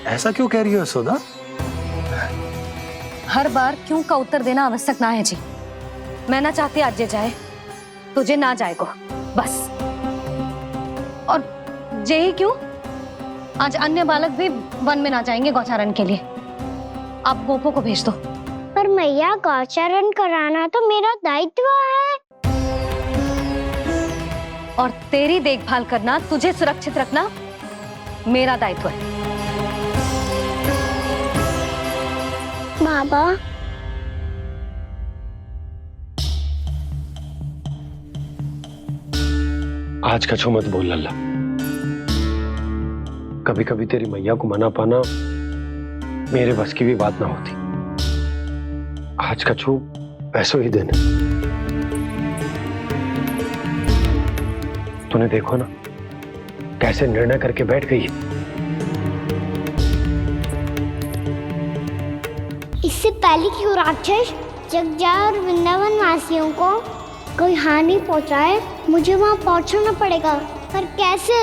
F: ऐसा क्यों कह रही हो यशोदा?
A: हर बार क्यों का उत्तर देना आवश्यक ना है जी। मैं ना चाहती आज जे जाए, तुझे ना जाएगो बस। और जे ही क्यों, आज अन्य बालक भी वन में ना जाएंगे गौचारण के लिए। आप गोपों को भेज दो।
B: पर मैया गौचारण कराना तो मेरा दायित्व है।
A: और तेरी देखभाल करना, तुझे सुरक्षित रखना मेरा दायित्व है।
B: बाबा,
F: आज कछु मत बोल लल्ला। कभी कभी तेरी मैया को मना पाना मेरे बस की भी बात ना होती। आज कछु ऐसो ही दिन है। तूने देखो ना कैसे निर्णय करके बैठ गई है।
B: इससे पहले कि वो राक्षस जगजा और वृंदावन वासियों को कोई हानि पहुंचाए, मुझे वहां पहुंचना पड़ेगा। पर कैसे?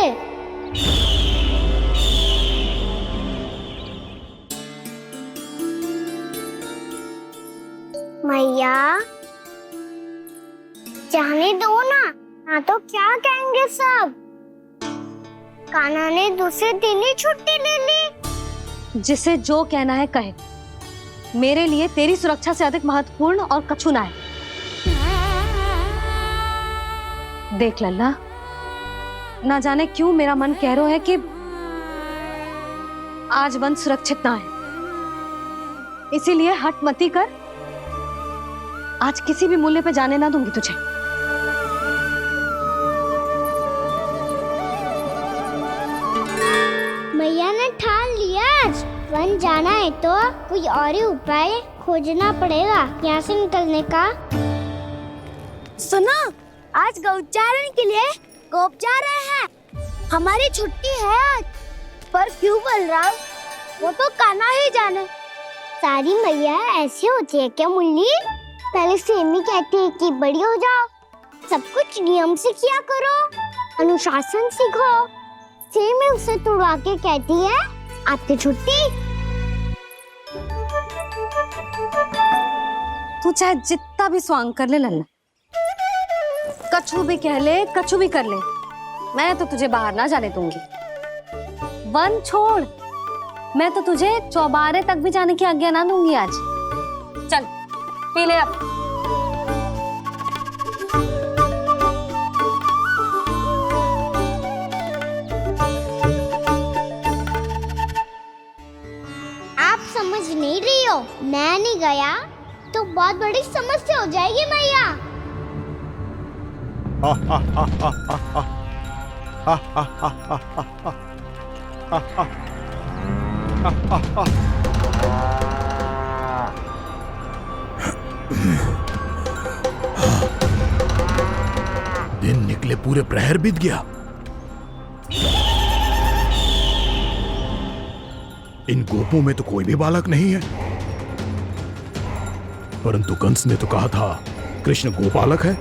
B: मैया, जाने दो ना तो क्या कहेंगे सब। कान्हा ने दूसरे दिन ही छुट्टी ले ली।
A: जिसे जो कहना है कहे। मेरे लिए तेरी सुरक्षा से अधिक महत्वपूर्ण और कछु ना है। देख लल्ला, ना जाने क्यों मेरा मन कह रहा है कि आज वन सुरक्षित ना है। इसीलिए हट मती कर। आज किसी भी मूल्य पे जाने ना दूंगी तुझे।
B: मैया ने ठान लिया, वन जाना है तो कोई और ही उपाय खोजना पड़ेगा यहाँ से निकलने का। सुनो, आज गौचारण के लिए गोप जा रहे हैं। हमारी छुट्टी है आज, पर क्यों बलराम? वो तो कान्हा ही जाने। सारी मैया ऐसी होती है क्या मुन्नी? पहले सेमी कहती है कि बड़ी हो जाओ, सब कुछ नियम से किया करो, अनुशासन सीखो। सेमी उसे तुड़वा के कहती है आपकी छुट्टी।
A: तू चाहे जितना भी स्वांग कर ले लल्ला, कछु भी कह ले, कछु भी कर ले, मैं तो तुझे बाहर ना जाने दूंगी। वन छोड़, मैं तो तुझे चौबारे तक भी जाने की आज्ञा ना दूंगी आज। चल पी ले अब।
B: आप समझ नहीं रही हो, मैं नहीं गया तो बहुत बड़ी समस्या हो जाएगी मैया।
M: दिन निकले पूरे प्रहर बीत गया। इन गोपों में तो कोई भी बालक नहीं है, परंतु कंस ने तो कहा था कृष्ण गोपालक है।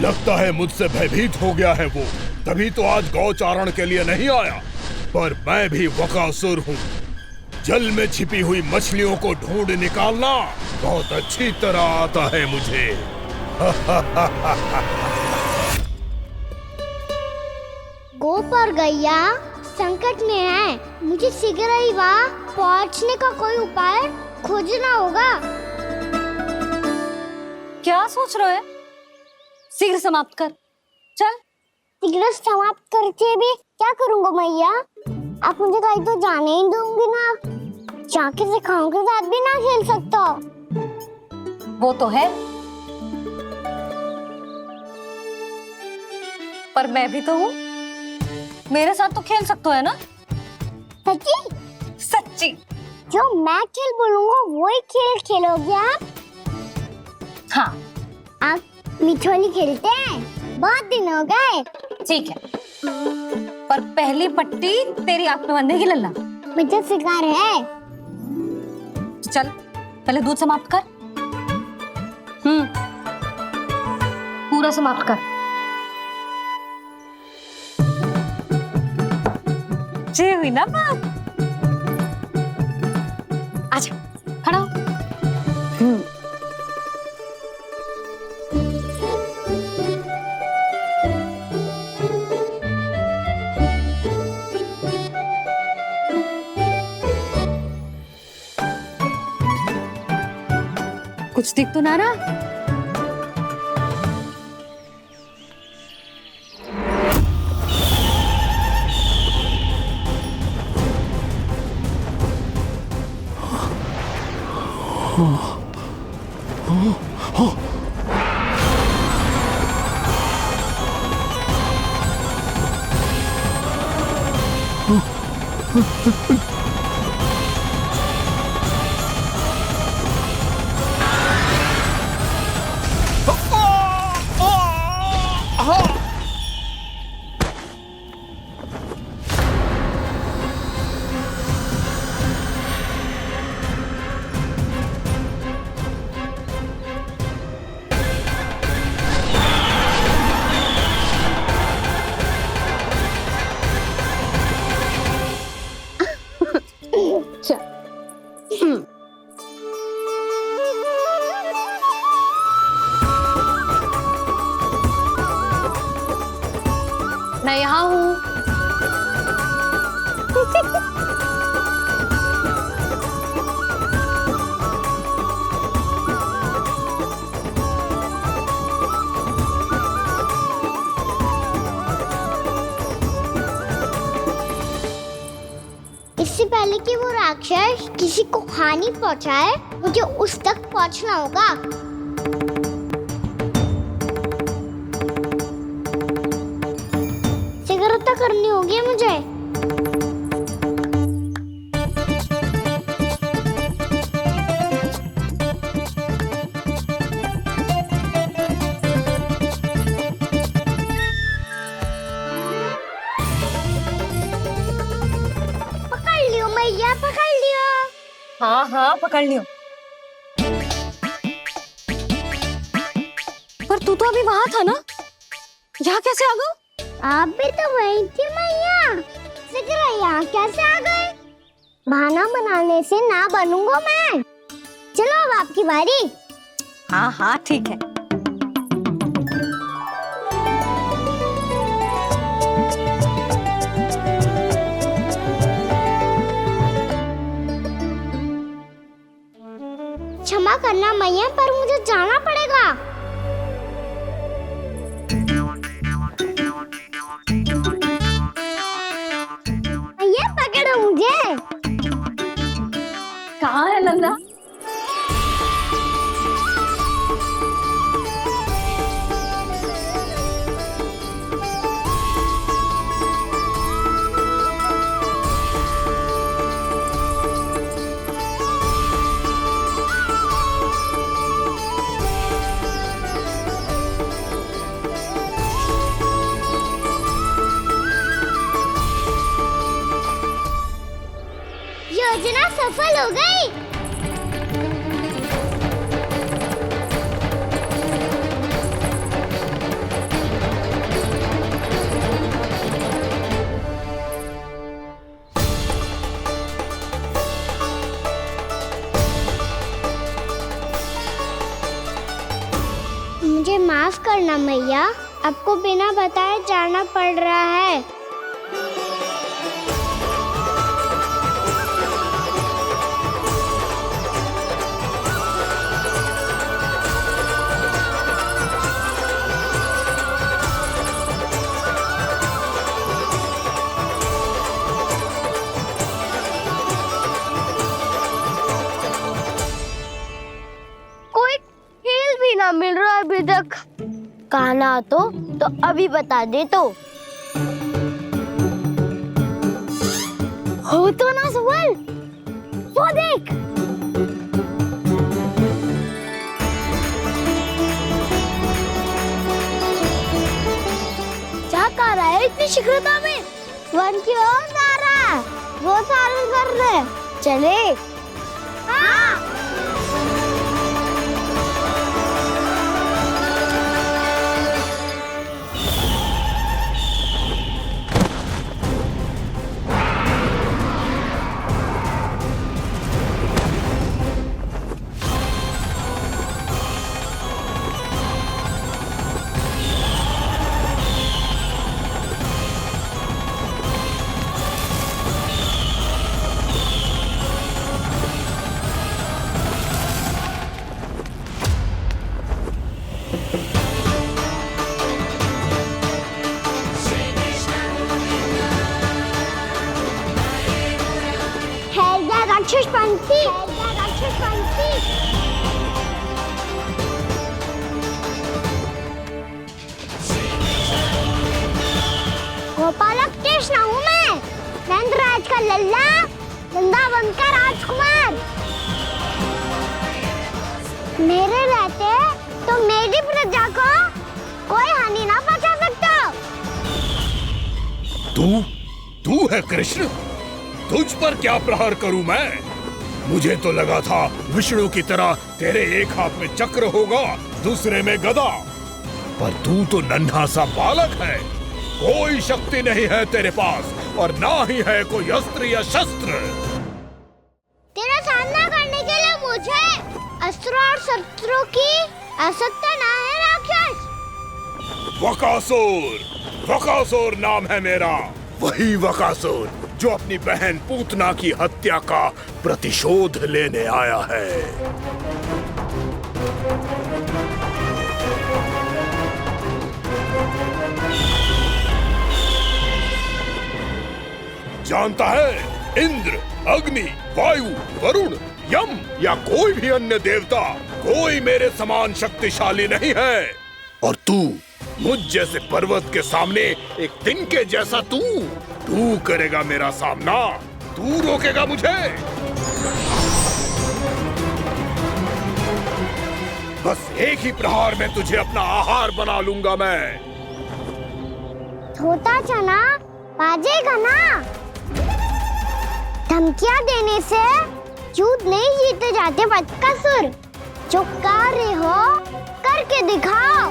M: लगता है मुझसे भयभीत हो गया है वो, तभी तो आज गौचारण के लिए नहीं आया। पर मैं भी वकासुर हूँ, जल में छिपी हुई मछलियों को ढूंढ निकालना बहुत अच्छी तरह आता है मुझे।
B: गोप और गैया संकट में है, मुझे शीघ्र ही वहाँ पहुँचने का कोई उपाय खोजना होगा।
A: क्या सोच रहे हो? शीघ्र समाप्त कर, चल।
B: शीघ्र समाप्त करके भी क्या करूँगा मैया? आप मुझे कहीं तो जाने ही दूंगी ना, जाके सिखाओं के साथ भी ना खेल सकता।
A: वो तो है, पर मैं भी तो हूँ, मेरे साथ तो खेल सकते हो है ना?
B: सच्ची?
A: सच्ची।
B: जो मैं खेल बोलूँगा वही खेल खेलोगे आप?
A: हाँ।
B: आप मिठोली खेलते हैं? बहुत दिन हो गए।
A: ठीक है, पर पहली पट्टी तेरी आंख में बांधने की लल्ला।
B: मुझे शिकार है।
A: चल पहले दूध समाप्त कर। पूरा समाप्त कर। जे हुई ना बात। आजा, खड़ा हो। कुछ दिख तो ना रहा? मैं यहाँ हूँ।
B: इससे पहले कि वो राक्षस किसी को हानि पहुंचाए, मुझे उस तक पहुंचना होगा। करनी होगी मुझे। पकड़ लियो मैया, पकड़ लियो।
A: हाँ हाँ पकड़ लियो। पर तू तो अभी वहां था ना, यहाँ कैसे आ गया?
B: आप भी तो वही थी मैया, सिकरा यहाँ कैसे आ गए? बहाना बनाने से ना बनूंगा मैं। चलो अब आपकी बारी।
A: हाँ हाँ ठीक है।
B: क्षमा करना मैया, पर मुझे जाना पड़ेगा। मैया पकड़ो मुझे।
A: कहाँ है नंदा?
B: योजना सफल हो गई। मुझे माफ करना मैया, आपको बिना बताए जाना पड़ रहा है। कोई खेल भी ना मिल रहा अभी तक। कहना तो अभी बता दे तो। हो तो ना सवाल, वो देख। क्या कर रहा है इतनी शीघ्रता में? वन की ओर जा रहा है, वो सारे कर रहे। चले। हाँ। राक्षस पंछी, राक्षस पंछी। गोपालक कृष्ण हूँ मैं, नंदराज का लल्ला, वृंदावन का राजकुमार। मेरे रहते तो मेरी प्रजा को कोई हानि ना पहुंचा सकता।
M: तू है कृष्ण? तुझ पर क्या प्रहार करूं मैं? मुझे तो लगा था विष्णु की तरह तेरे एक हाथ में चक्र होगा, दूसरे में गदा, पर तू तो नन्हा सा बालक है। कोई शक्ति नहीं है तेरे पास और ना ही है कोई अस्त्र या शस्त्र।
B: तेरा सामना करने के लिए मुझे अस्त्र और शस्त्रों की आवश्यकता ना है राक्षस।
M: वकासुर, वकासुर नाम है मेरा, वही वकासुर जो अपनी बहन पूतना की हत्या का प्रतिशोध लेने आया है। जानता है, इंद्र, अग्नि, वायु, वरुण, यम या कोई भी अन्य देवता कोई मेरे समान शक्तिशाली नहीं है। और तू मुझ जैसे पर्वत के सामने एक तिनके जैसा तू करेगा मेरा सामना? तू रोकेगा मुझे? बस एक ही प्रहार में तुझे अपना आहार बना लूंगा मैं।
B: छोटा चना बाजेगा ना? धमकियां देने से युद्ध नहीं जीते जाते बदकसूर। जो कार्य हो करके दिखाओ।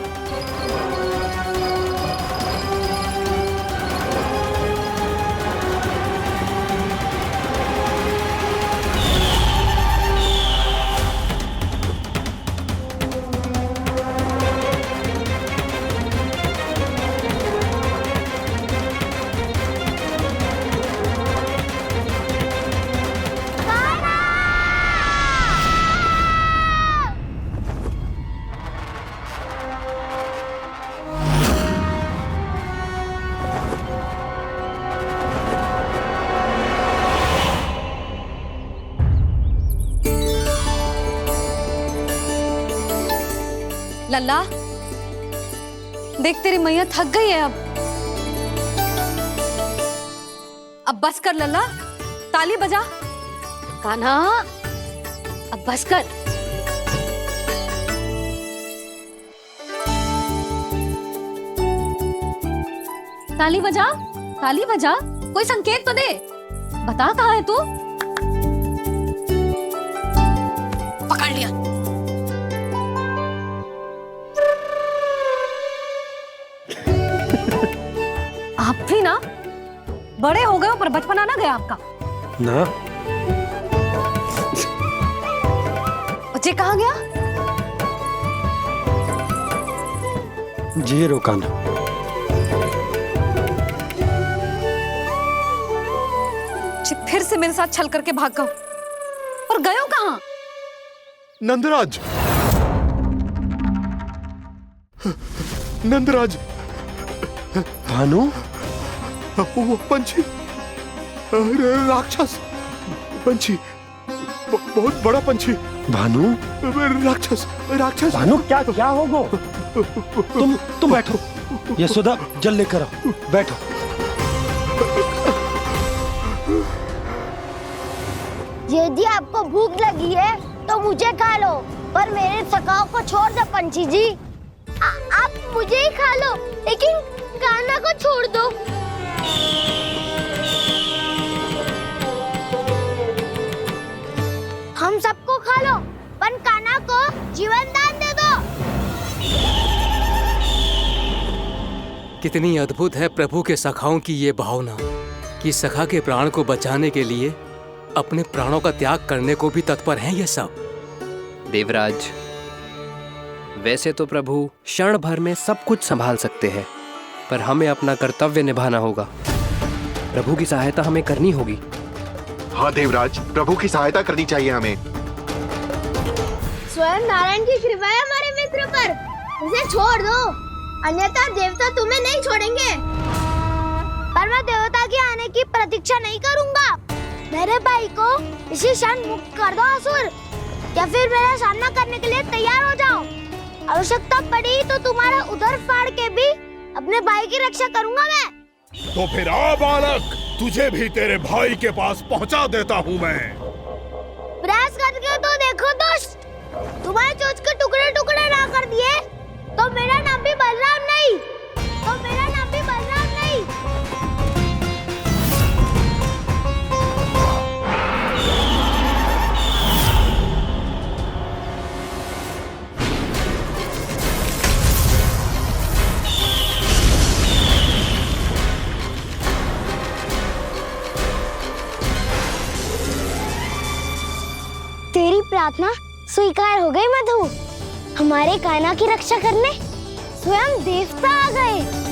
A: लल्ला, देख तेरी मैया थक गई है अब बस कर लल्ला, ताली बजा। कान्हा, अब बस कर। ताली बजा, ताली बजा, कोई संकेत तो दे। बता कहाँ है तू? पकड़ लिया। आप भी ना बड़े हो गए हो पर बचपना ना गया आपका
F: ना।
A: बच्चे कहाँ गया?
F: जी रोकाना।
A: फिर से मेरे साथ छल करके भाग गए और गए हो कहाँ?
M: नंदराज, नंदराज।
F: भानु,
M: वो पंछी, राक्षस पंछी, बहुत बड़ा पंछी।
F: भानु,
M: राक्षस, राक्षस।
F: भानु, क्या क्या होगा? तुम बैठो। यशोदा, जल लेकर आओ। बैठो।
B: यदि आपको भूख लगी है तो मुझे खा लो, पर मेरे सखाओं को छोड़ दो पंछी जी। आप मुझे ही खा लो, लेकिन कान्हा को छोड़ दो। हम सबको खा लो, पर कान्हा को जीवन दान दे दो।
O: कितनी अद्भुत है प्रभु के सखाओं की ये भावना कि सखा के प्राण को बचाने के लिए अपने प्राणों का त्याग करने को भी तत्पर हैं ये सब।
P: देवराज, वैसे तो प्रभु क्षण भर में सब कुछ संभाल सकते हैं, पर हमें अपना कर्तव्य निभाना होगा। प्रभु की सहायता हमें करनी होगी।
L: हाँ देवराज, प्रभु की सहायता करनी चाहिए हमें।
B: स्वयं नारायण की कृपा है हमारे मित्र पर, उसे छोड़ दो, अन्यथा देवता तुम्हें नहीं छोड़ेंगे। पर मैं देवता के आने की प्रतीक्षा नहीं करूंगा। मेरे भाई को इसी क्षण मुक्त कर दो असुर, या फिर मेरा सामना करने के लिए तैयार हो जाओ। आवश्यकता पड़ी तो तुम्हारा उदर फाड़ के भी अपने भाई की रक्षा करूंगा मैं।
M: तो फिर आ बालक, तुझे भी तेरे भाई के पास पहुंचा देता हूँ मैं।
B: प्रयास करके तो देखो दोस्त, तुम्हारे चोंच के टुकड़े टुकड़े ना कर दिए तो मेरा नाम भी बलराम नहीं, तो मेरा नाम भी बलराम नहीं। तेरी प्रार्थना स्वीकार हो गई मधु। हमारे कान्हा की रक्षा करने स्वयं देवता आ गए।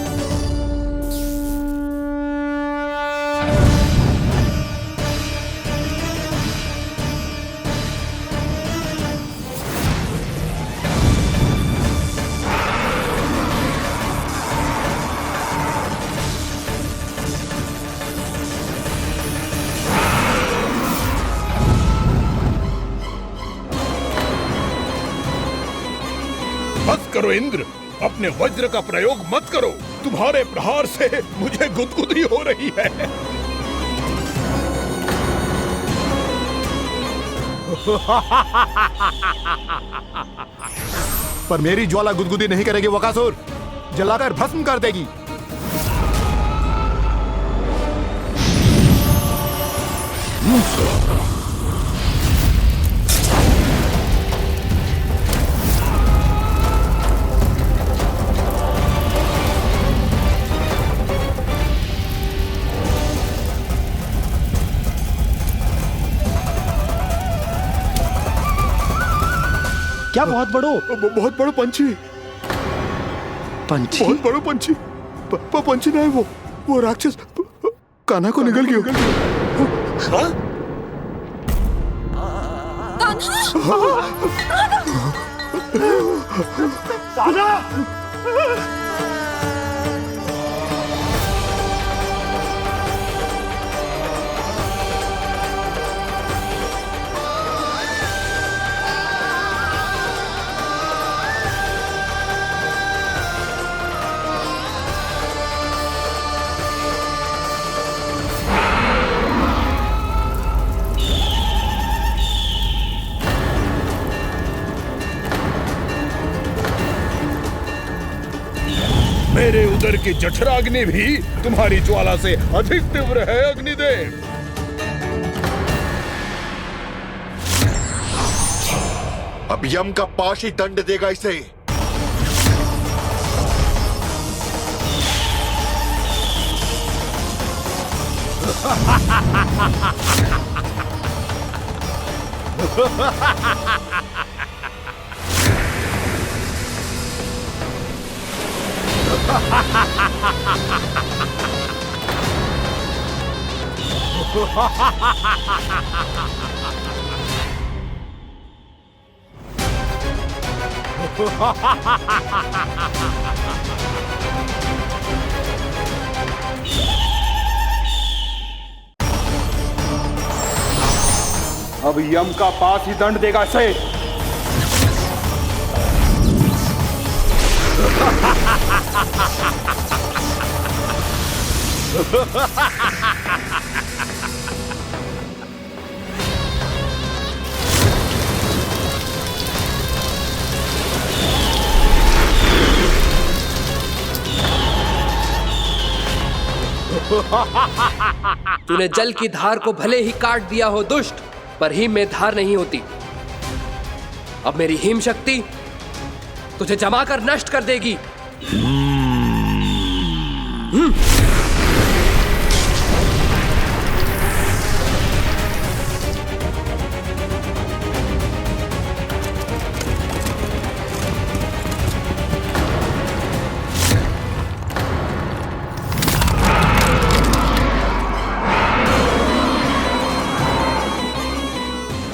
M: बस करो इंद्र, अपने वज्र का प्रयोग मत करो। तुम्हारे प्रहार से मुझे गुदगुदी हो रही है।
Q: पर मेरी ज्वाला गुदगुदी नहीं करेगी बकासुर, जलाकर भस्म कर देगी।
F: क्या बहुत बड़ो?
Q: बहुत बड़ो पंछी।
F: पंछी?
Q: बहुत बड़ो पंछी। पंछी नहीं, वो राक्षस कान्हा को निगल गया।
F: हाँ? कान्हा!
M: मेरे उदर की जठराग्नि भी तुम्हारी ज्वाला से अधिक तीव्र है अग्निदेव।
Q: अब यम का पाश ही दंड देगा इसे।
I: अब यम का पास ही दंड देगा इसे।
P: तूने जल की धार को भले ही काट दिया हो दुष्ट, पर हिम में धार नहीं होती। अब मेरी हिम शक्ति तुझे जमाकर नष्ट कर देगी।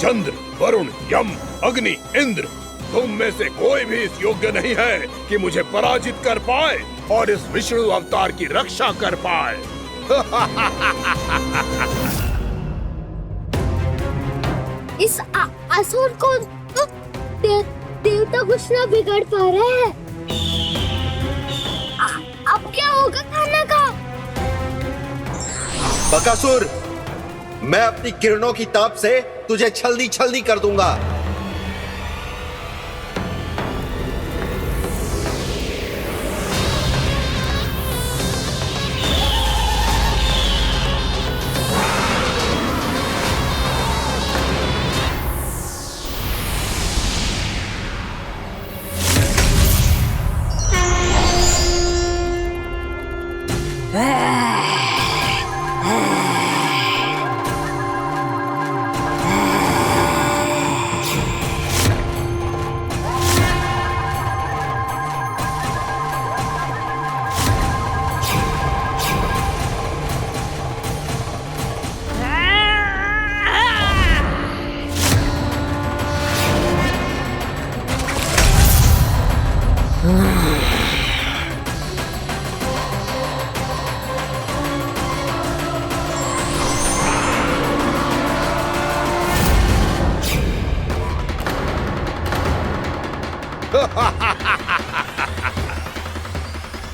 M: चंद्र, वरुण, यम, अग्नि, इंद्र, तुम में से कोई भी इस योग्य नहीं है कि मुझे पराजित कर पाए और इस विष्णु अवतार की रक्षा कर पाए।
B: इस असुर को तो देवता कुछ ना बिगाड़ पा रहे हैं। अब क्या होगा खाना का?
L: बकासुर, मैं अपनी किरणों की ताप से तुझे छल्दी छल्दी कर दूंगा।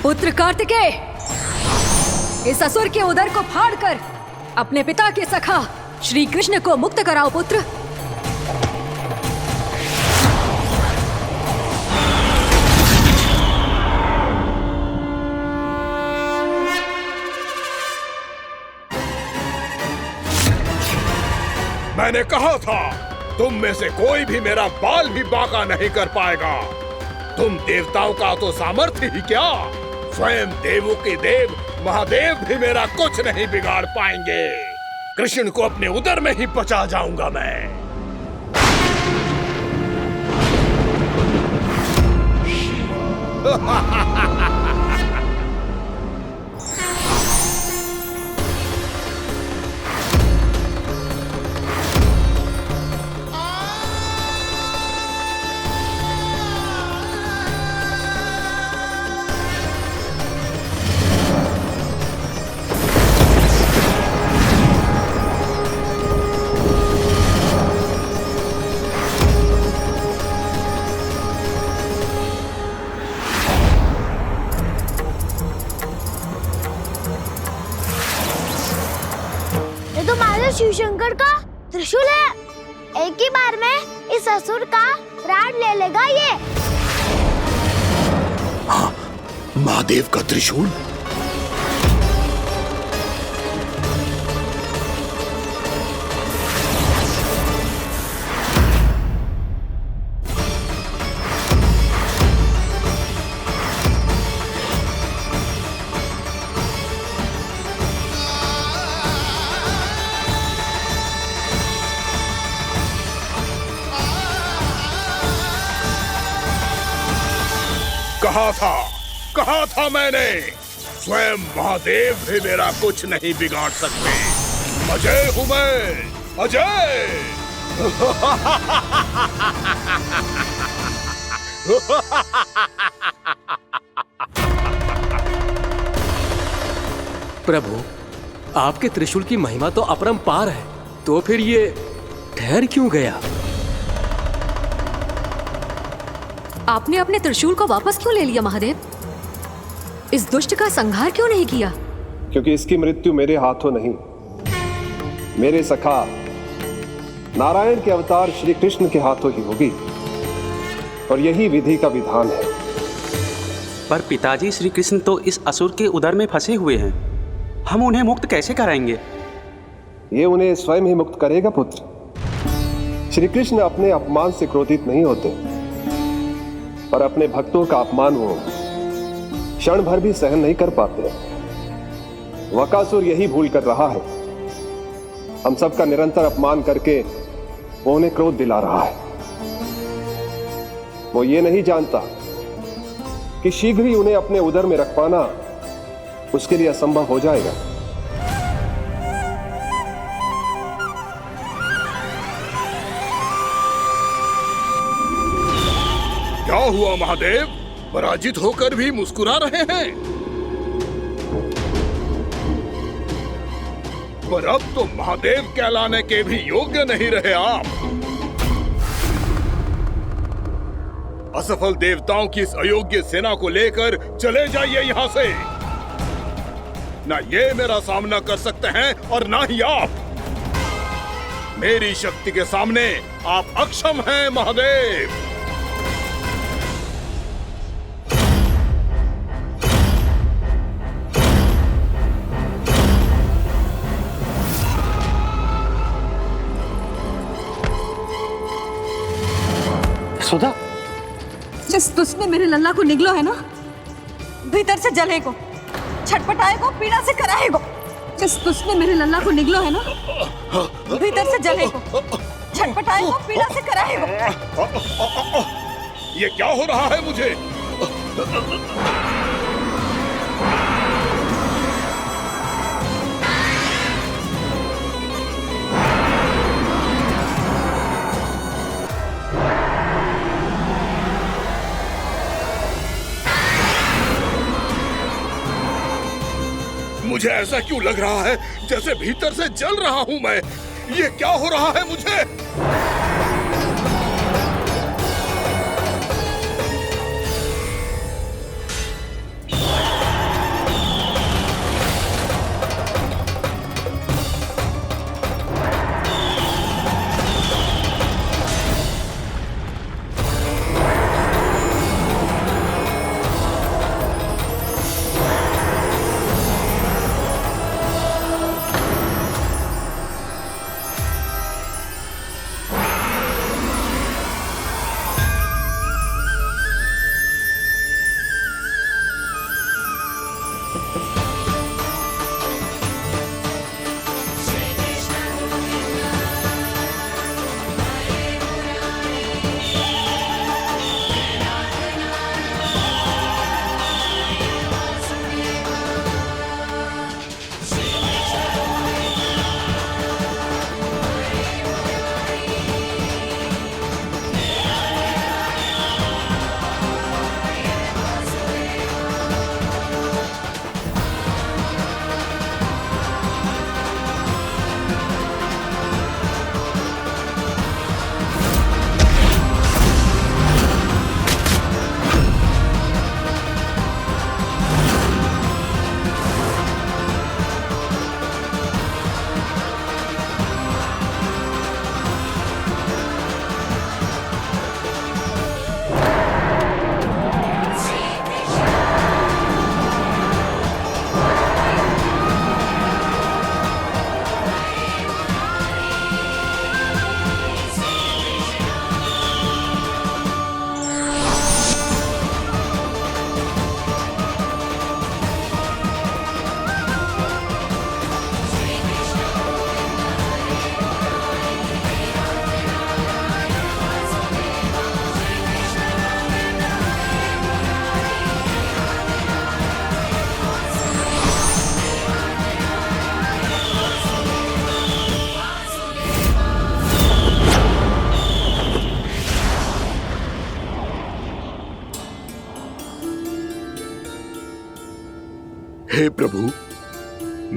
R: पुत्र कार्तिकेय, इस असुर के उदर को फाड़कर अपने पिता के सखा श्री कृष्ण को मुक्त कराओ पुत्र।
M: मैंने कहा था तुम में से कोई भी मेरा बाल भी बांका नहीं कर पाएगा। तुम देवताओं का तो सामर्थ्य ही क्या, स्वयं देवों के देव महादेव भी मेरा कुछ नहीं बिगाड़ पाएंगे। कृष्ण को अपने उदर में ही बचा जाऊंगा मैं।
B: शिव शंकर का त्रिशूल है। एक ही बार में इस असुर का प्राण ले लेगा ये।
M: हाँ, महादेव का त्रिशूल। कहा था मैंने, स्वयं महादेव भी मेरा कुछ नहीं बिगाड़ सकते। अजय हूं मैं, अजय।
O: प्रभु, आपके त्रिशूल की महिमा तो अपरंपार है, तो फिर ये ठहर क्यों गया?
R: आपने अपने त्रिशूल को वापस क्यों ले लिया महादेव? इस दुष्ट का संहार क्यों नहीं किया?
I: क्योंकि इसकी मृत्यु मेरे हाथों नहीं, मेरे सखा नारायण के अवतार श्री कृष्ण के हाथों ही होगी, और यही विधि का विधान है।
S: पर पिताजी, श्री कृष्ण तो इस असुर के उदर में फंसे हुए हैं, हम उन्हें मुक्त कैसे कराएंगे?
I: ये उन्हें स्वयं ही मुक्त करेगा पुत्र। श्री कृष्ण अपने अपमान से क्रोधित नहीं होते, पर अपने भक्तों का अपमान वो क्षण भर भी सहन नहीं कर पाते। वकासुर यही भूल कर रहा है, हम सबका निरंतर अपमान करके वो उन्हें क्रोध दिला रहा है। वो ये नहीं जानता कि शीघ्र ही उन्हें अपने उदर में रख पाना उसके लिए असंभव हो जाएगा।
M: क्या हुआ महादेव, पराजित होकर भी मुस्कुरा रहे हैं? पर अब तो महादेव कहलाने के भी योग्य नहीं रहे आप। असफल देवताओं की इस अयोग्य सेना को लेकर चले जाइए यहाँ से। ना ये मेरा सामना कर सकते हैं और ना ही आप। मेरी शक्ति के सामने आप अक्षम हैं महादेव।
S: सुधा,
R: जिस दुष्ट ने मेरे लल्ला को निगलो है ना, भीतर से जलेगो, छटपटाएगो, पीड़ा से कराएगो। जिस दुष्ट ने मेरे लल्ला को निगलो है ना, भीतर से जलेगो, छटपटाएगो, पीड़ा से कराएगो।
M: ये क्या हो रहा है मुझे? मुझे ऐसा क्यों लग रहा है जैसे भीतर से जल रहा हूं मैं। ये क्या हो रहा है मुझे?
Q: हे प्रभु,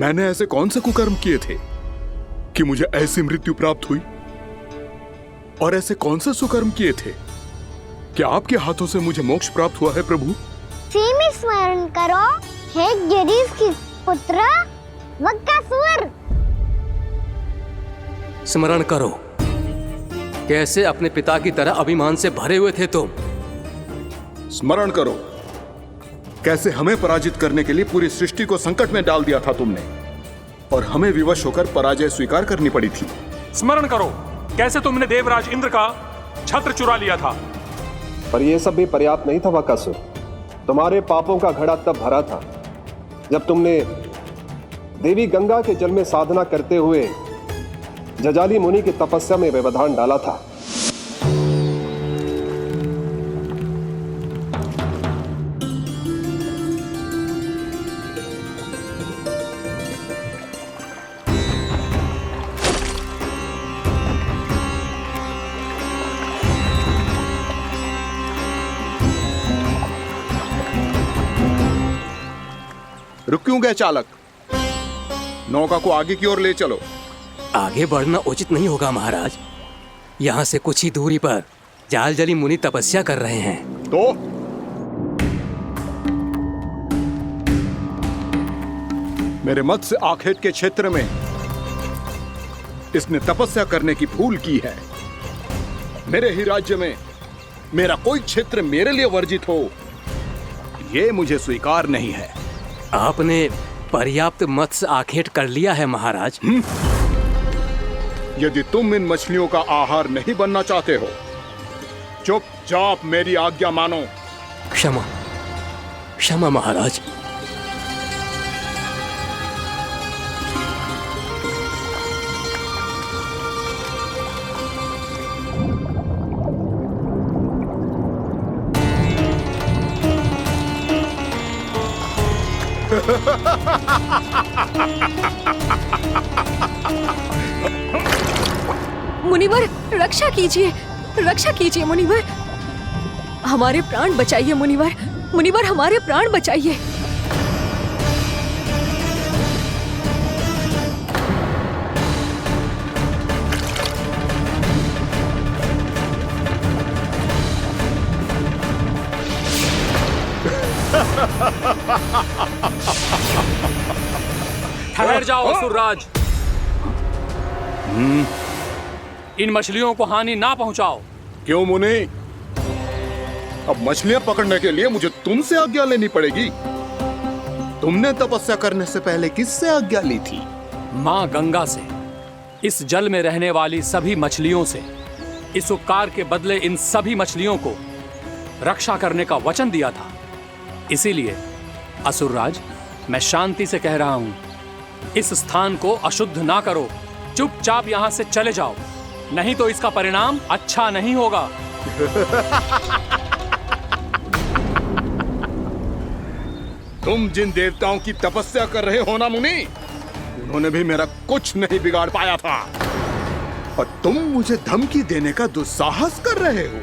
Q: मैंने ऐसे कौन से कुकर्म किए थे कि मुझे ऐसी मृत्यु प्राप्त हुई? और ऐसे कौन से सुकर्म किए थे कि आपके हाथों से मुझे मोक्ष प्राप्त हुआ है प्रभु?
B: में स्मरण करो, हे गिरीश की पुत्र वक्कासुर।
O: स्मरण करो, कैसे अपने पिता की तरह अभिमान से भरे हुए थे तुम।
Q: स्मरण करो, कैसे हमें पराजित करने के लिए पूरी सृष्टि को संकट में डाल दिया था तुमने, और हमें विवश होकर पराजय स्वीकार करनी पड़ी थी।
T: स्मरण करो, कैसे तुमने देवराज इंद्र का छत्र चुरा लिया था।
I: पर यह सब भी पर्याप्त नहीं था वक्कासुर। तुम्हारे पापों का घड़ा तब भरा था जब तुमने देवी गंगा के जल में साधना करते हुए जजाली मुनि की तपस्या में व्यवधान डाला था।
Q: रुक क्यों गए चालक? नौका को आगे की ओर ले चलो।
O: आगे बढ़ना उचित नहीं होगा महाराज। यहाँ से कुछ ही दूरी पर जालजली मुनि तपस्या कर रहे हैं।
Q: तो मेरे मत्स्य आखेट के क्षेत्र में इसने तपस्या करने की भूल की है। मेरे ही राज्य में मेरा कोई क्षेत्र मेरे लिए वर्जित हो, यह मुझे स्वीकार नहीं है।
O: आपने पर्याप्त मत्स्य आखेट कर लिया है महाराज।
Q: यदि तुम इन मछलियों का आहार नहीं बनना चाहते हो, चुपचाप मेरी आज्ञा मानो।
O: क्षमा, क्षमा महाराज।
R: मुनिवर, रक्षा कीजिए, रक्षा कीजिए मुनिवर। हमारे प्राण बचाइए मुनिवर, मुनिवर हमारे प्राण बचाइए।
T: ठहर जाओ असुरराज, इन मछलियों को हानि ना पहुंचाओ।
Q: क्यों मुनि? अब मछलियां पकड़ने के लिए मुझे तुमसे आज्ञा लेनी पड़ेगी। तुमने तपस्या करने से पहले किससे आज्ञा ली थी?
T: मां गंगा से, इस जल में रहने वाली सभी मछलियों से। इस उपकार के बदले इन सभी मछलियों को रक्षा करने का वचन दिया था। इसीलिए असुरराज, मैं शांति से कह रहा हूं, इस स्थान को अशुद्ध ना करो। चुपचाप यहां से चले जाओ, नहीं तो इसका परिणाम अच्छा नहीं होगा।
Q: तुम जिन देवताओं की तपस्या कर रहे हो ना मुनि, उन्होंने भी मेरा कुछ नहीं बिगाड़ पाया था, और तुम मुझे धमकी देने का दुस्साहस कर रहे हो।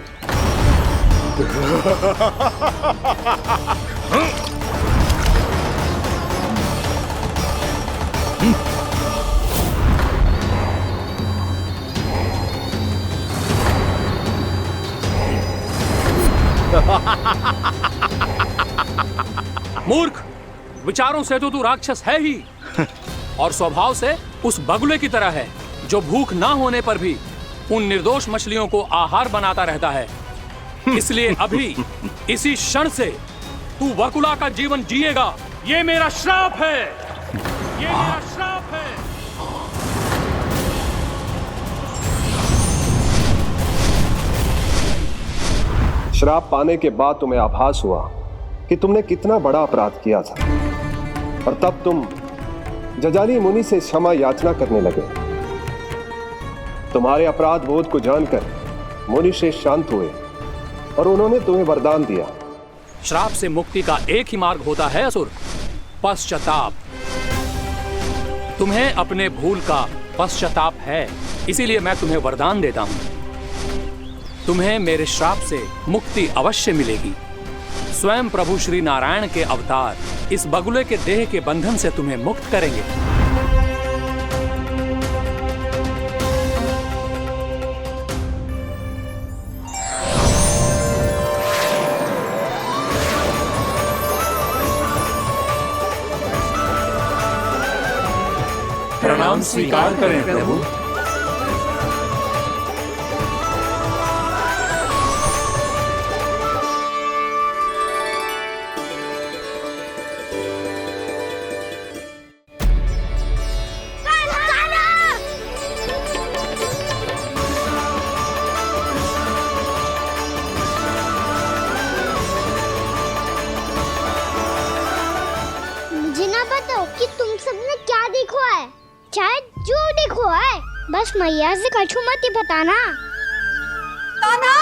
T: मूर्ख, विचारों से तो तू राक्षस है ही, और स्वभाव से उस बगुले की तरह है जो भूख ना होने पर भी उन निर्दोष मछलियों को आहार बनाता रहता है। इसलिए अभी इसी क्षण से तू बगुला का जीवन जिएगा। ये मेरा श्राप है, ये मेरा श्राप है।
I: श्राप पाने के बाद तुम्हें आभास हुआ कि तुमने कितना बड़ा अपराध किया था, और तब तुम जजाली मुनि से क्षमा याचना करने लगे। तुम्हारे अपराध बोध को जानकर मुनि श्रेष्ठ शांत हुए और उन्होंने तुम्हें वरदान दिया।
T: श्राप से मुक्ति का एक ही मार्ग होता है असुर, पश्चाताप। तुम्हें अपने भूल का पश्चाताप है, इसीलिए मैं तुम्हें वरदान देता हूं। तुम्हें मेरे श्राप से मुक्ति अवश्य मिलेगी। स्वयं प्रभु श्री नारायण के अवतार इस बगुले के देह के बंधन से तुम्हें मुक्त करेंगे। प्रणाम स्वीकार करें प्रभु।
B: मुझे ना बताओ कि तुम सबने क्या देखा है, चाहे जो देखो है, बस मैया से कछु मत ही बताना।
R: कान्हा!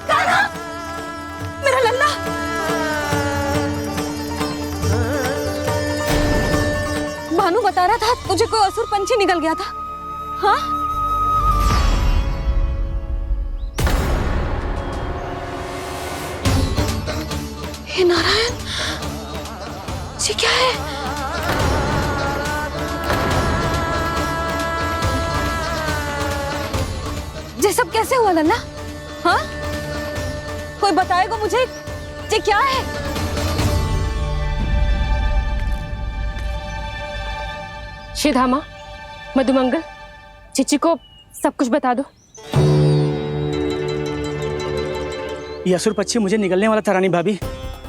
R: कान्हा! मेरा लल्ला! भानु बता रहा था तुझे कोई असुर पंछी निकल गया था। हाँ? हे नारायण, ये क्या है? ये सब कैसे हुआ लल्ला? हाँ? कोई बताएगा मुझे ये क्या है?
U: श्रीधामा, मधुमंगल, चिची को सब कुछ बता दो।
E: ये असुर पक्षी मुझे निगलने वाला था रानी भाभी,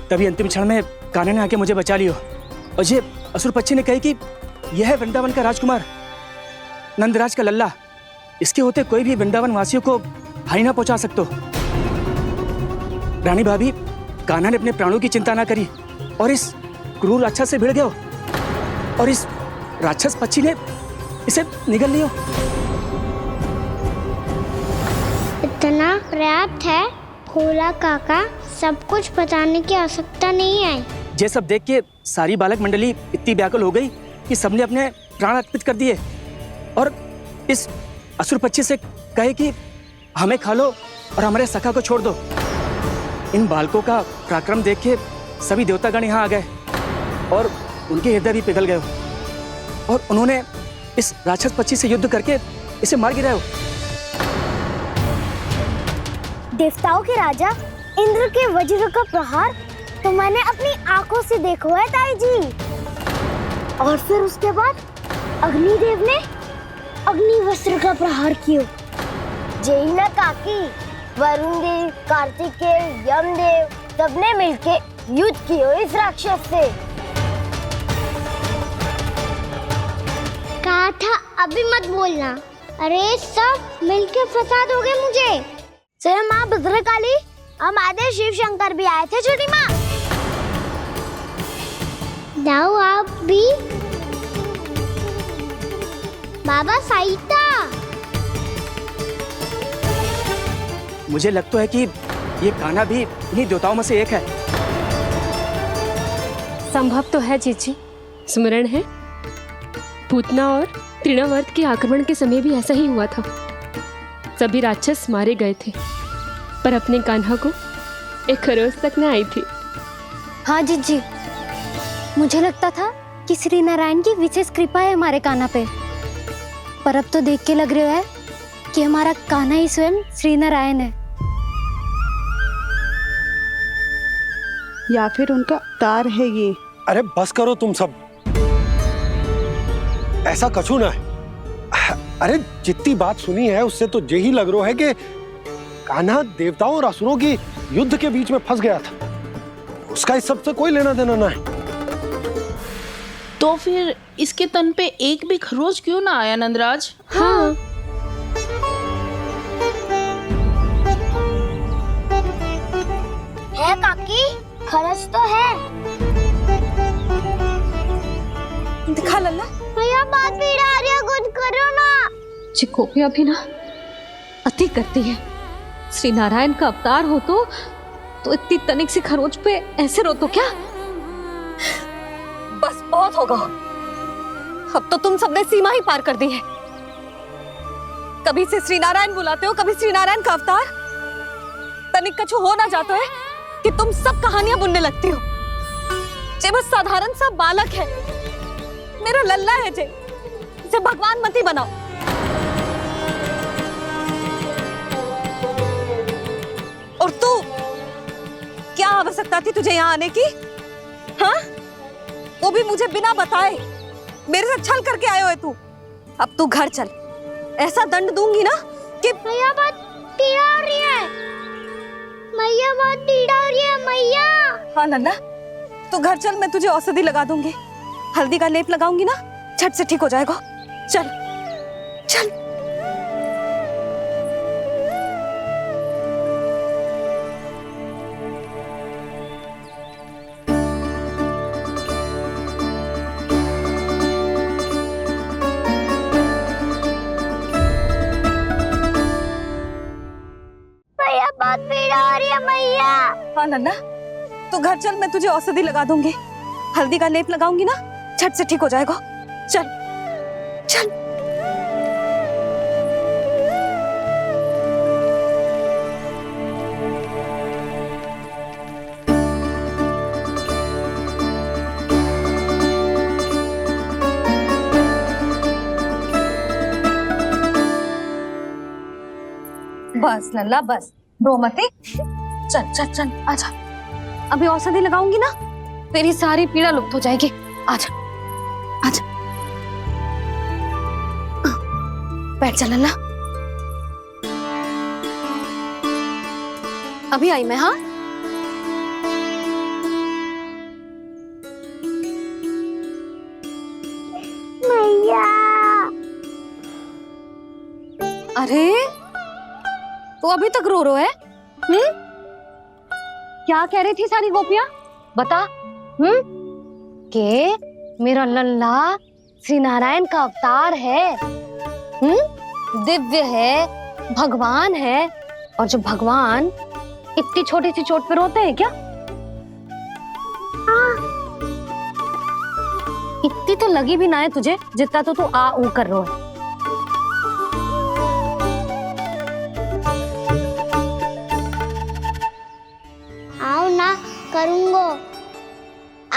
E: तभी अंतिम क्षण में कान्हा ने आके मुझे बचा लियो। और ये असुर पक्षी ने कही कि यह है वृंदावन का राजकुमार, नंदराज का लल्ला। इसके होते कोई भी वृंदावन वासियों को हानि ना पहुंचा सकते। रानी भाभी, कान्हा ने अपने प्राणों की चिंता ना करी और इस क्रूर राक्षस से भिड़ गयो और इस राक्षस पक्षी ने इसे निगल लियो।
B: इतना पर्याप्त है भोला काका, सब कुछ बताने की आवश्यकता नहीं है।
E: ये सब देख के सारी बालक मंडली इतनी व्याकुल हो गई कि सबने अपने प्राण अर्पित कर दिए और इस असुर पक्षी से कहे कि हमें खा लो और हमारे सखा को छोड़ दो। इन बालकों का पराक्रम देख के सभी देवतागण यहाँ आ गए और उनके हृदय भी पिघल गए और उन्होंने इस राक्षस पक्षी से युद्ध करके इसे मार गिराया।
B: देवताओं के राजा इंद्र के वज्र का प्रहार तो मैंने अपनी आंखों से देखा है ताई जी। और फिर उसके बाद अग्निदेव ने अग्निवस्त्र का प्रहार किया। जय ना काकी, वरुण देव, कार्तिकेय, यमदेव सबने मिलके युद्ध किया इस राक्षस से। कहा था अभी मत बोलना। अरे सब मिलके फंसा दोगे मुझे। स्वयं माँ भद्रकाली, हमारे शिव शंकर भी आए थे छोटी माँ। जाओ आप भी। बाबा साईता,
E: मुझे लगता है कि ये कान्हा भी इन्हीं देवताओं में से एक है।
U: संभव तो है जीजी। स्मरण है, पूतना और तृणावर्त के आक्रमण के समय भी ऐसा ही हुआ था। सभी राक्षस मारे गए थे, पर अपने कान्हा को एक खरोच तक न आई थी।
A: हाँ जीजी, मुझे लगता था कि श्री नारायण की विशेष कृपा है हमारे कान्हा पे, पर अब तो देख के लग रहा है कि हमारा कान्हा ही स्वयं श्री नारायण है।
V: या फिर उनका अवतार है ये।
F: अरे बस करो तुम सब, ऐसा कछु ना है। अरे जितनी बात सुनी है उससे तो यही लग रहा है कि कान्हा देवताओं और असुरों की युद्ध के बीच में फंस गया था। उसका इस सब से कोई लेना देना ना है।
D: तो फिर इसके तन पे एक भी खरोच क्यों ना आया नंदराज?
U: हाँ,
B: है काकी, खरच तो है।
R: दिखा लल्ला।
B: भैया बात पीड़ा आ रही है, कुछ करो ना।
U: चिकोपिया भी ना अति करती है। श्री नारायण का अवतार हो तो इतनी तनिक सी खरोच पे ऐसे रो तो क्या?
R: बस बहुत होगा। अब तो तुम सबने सीमा ही पार कर दी है। कभी से श्री नारायण बुलाते हो, कभी श्री नारायण का अवतार। तनिक कछु हो ना जाता है कि तुम सब कहानियां बुनने लगती हो। जे बस साधारण सा बालक है, मेरा लल्ला है जे, इसे भगवान मती बनाओ। और तू, क्या आवश्यकता थी तुझे यहाँ आने की? हाँ, वो भी मुझे बिना बताए। मेरे साथ छल करके आए हो तू। अब तू घर चल, ऐसा दंड दूंगी ना कि
B: मैया बहुत पीड़ा हो रही है। मैया बहुत पीड़ा हो रही है मैया।
R: हाँ नन्ना, तू घर चल, मैं तुझे औषधि लगा दूंगी। हल्दी का लेप लगाऊंगी ना, झट से ठीक हो जाएगा। चल चल।
B: मैया बहुत पीड़ा हो रही है मैया।
R: हाँ नन्ना, तू घर चल, मैं तुझे औषधि लगा दूंगी। हल्दी का लेप लगाऊंगी ना, झट से ठीक हो जाएगा। चल चल। बस लल्ला बस, रो मती। चल चल चल, आजा। अभी औषधि लगाऊंगी ना, तेरी सारी पीड़ा लुप्त हो जाएगी। आजा आजा, बैठ जा लल्ला। अभी आई मैं। हाँ,
B: मैया।
R: अरे तू अभी तक रो है? क्या कह रही थी सारी गोपियां? बता।
A: के मेरा लल्ला श्री नारायण का अवतार है, दिव्य है, भगवान है। और जो भगवान इतनी छोटी सी चोट पे रोते हैं क्या? इतनी तो लगी भी ना है तुझे, जितना तो तू आ ऊ कर रो है।
B: आओ ना, करूंगो।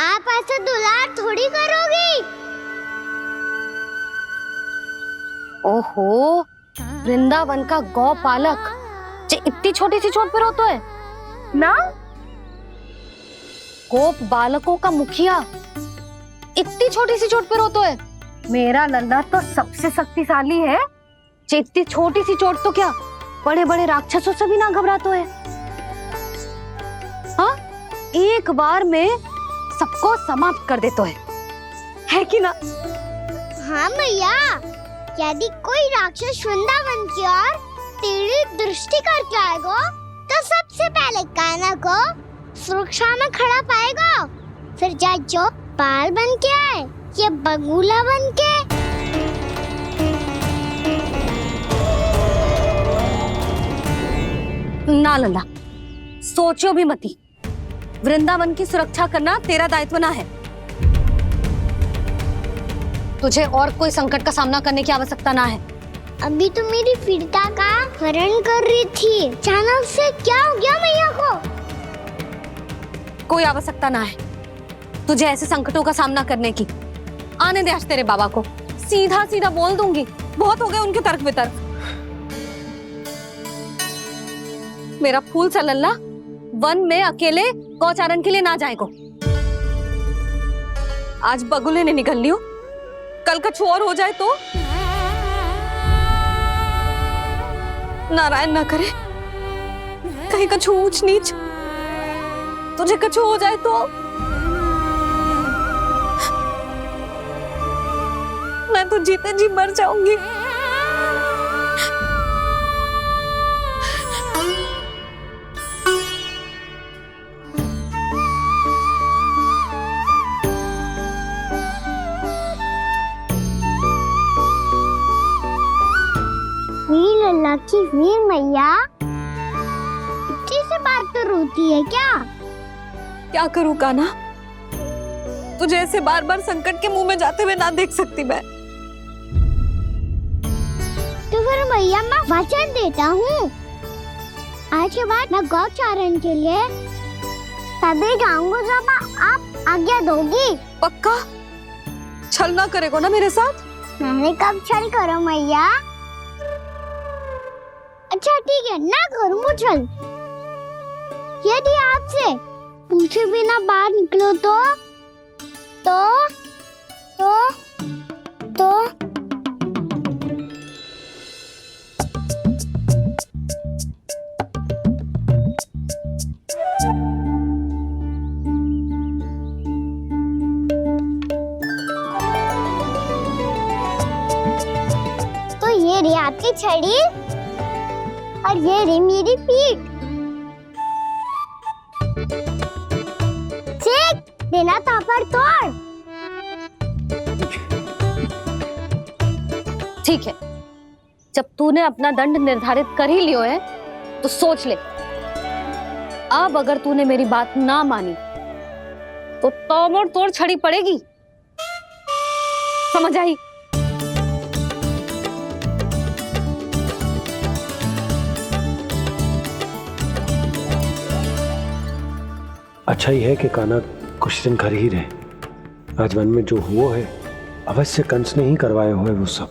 B: आप ऐसे दुलार थोड़ी करोगी।
A: ओहो, वृंदावन का गौ पालक जो इतनी छोटी सी चोट पे रोता है ना? गोप बालकों का मुखिया इतनी छोटी सी चोट पे रोता है? मेरा लल्ला तो सबसे शक्तिशाली है। जो इतनी छोटी सी चोट तो क्या, बड़े बड़े राक्षसों से भी ना घबराता है। हाँ, एक बार में सबको समाप्त कर देता है कि ना?
B: हाँ मैया, यदि कोई राक्षस वृंदावन की ओर टेढ़ी दृष्टि करके आएगा, तो सबसे पहले कान्हा को सुरक्षा में खड़ा पाएगा। फिर चाहे जो बाल बन के आए या बगुला बन के।
A: ना लल्ला, सोचो भी मती। वृंदावन की सुरक्षा करना तेरा दायित्व ना है। तुझे और कोई संकट का सामना करने की आवश्यकता ना है।
B: अभी तो मेरी पीड़िता का हरण कर रही थी, अचानक से क्या हो गया मैया को?
A: कोई आवश्यकता ना है तुझे ऐसे संकटों का सामना करने की। आने दे आज तेरे बाबा को, सीधा सीधा बोल दूंगी। बहुत हो गए उनके तर्क वितर्क। मेरा फूल सा लल्ला वन में अकेले गौचारण के लिए ना जाएगो। आज बगुले ने निकल लियो, कल कछु और हो जाए तो? नारायण ना करे, कहीं कछु ऊंच नीच तुझे कछु हो जाए तो? मैं तो जीते जी मर जाऊंगी।
B: लल्ला की वीर मैया इतनी सी बात तो रोती है क्या?
R: क्या करूं कान्हा, तुझे ऐसे बार बार संकट के मुंह में जाते हुए ना देख सकती मैं।
B: तो फिर मैया मैं वचन देता हूँ, आज के बाद मैं गौचारण के लिए तभी जाऊंगा जब आप आज्ञा दोगी।
R: पक्का? छल ना करेगा ना मेरे साथ?
B: मैंने कब छल करो मैया? अच्छा ठीक है, ना करूँ छल। यदि आपसे पूछे बिना बाहर निकलो तो ये रही आपकी छड़ी और ये रही मेरी पीठ। सेक देना तापर तोड़।
A: ठीक है, जब तूने अपना दंड निर्धारित कर ही लियो है तो सोच ले, अब अगर तूने मेरी बात ना मानी तो तोड़ तोड़ छड़ी पड़ेगी, समझ आई?
F: अच्छा ही है कि कान्हा कुछ दिन घर ही रहे। राजवन में जो हुआ है अवश्य कंस ने ही करवाए हुए वो सब।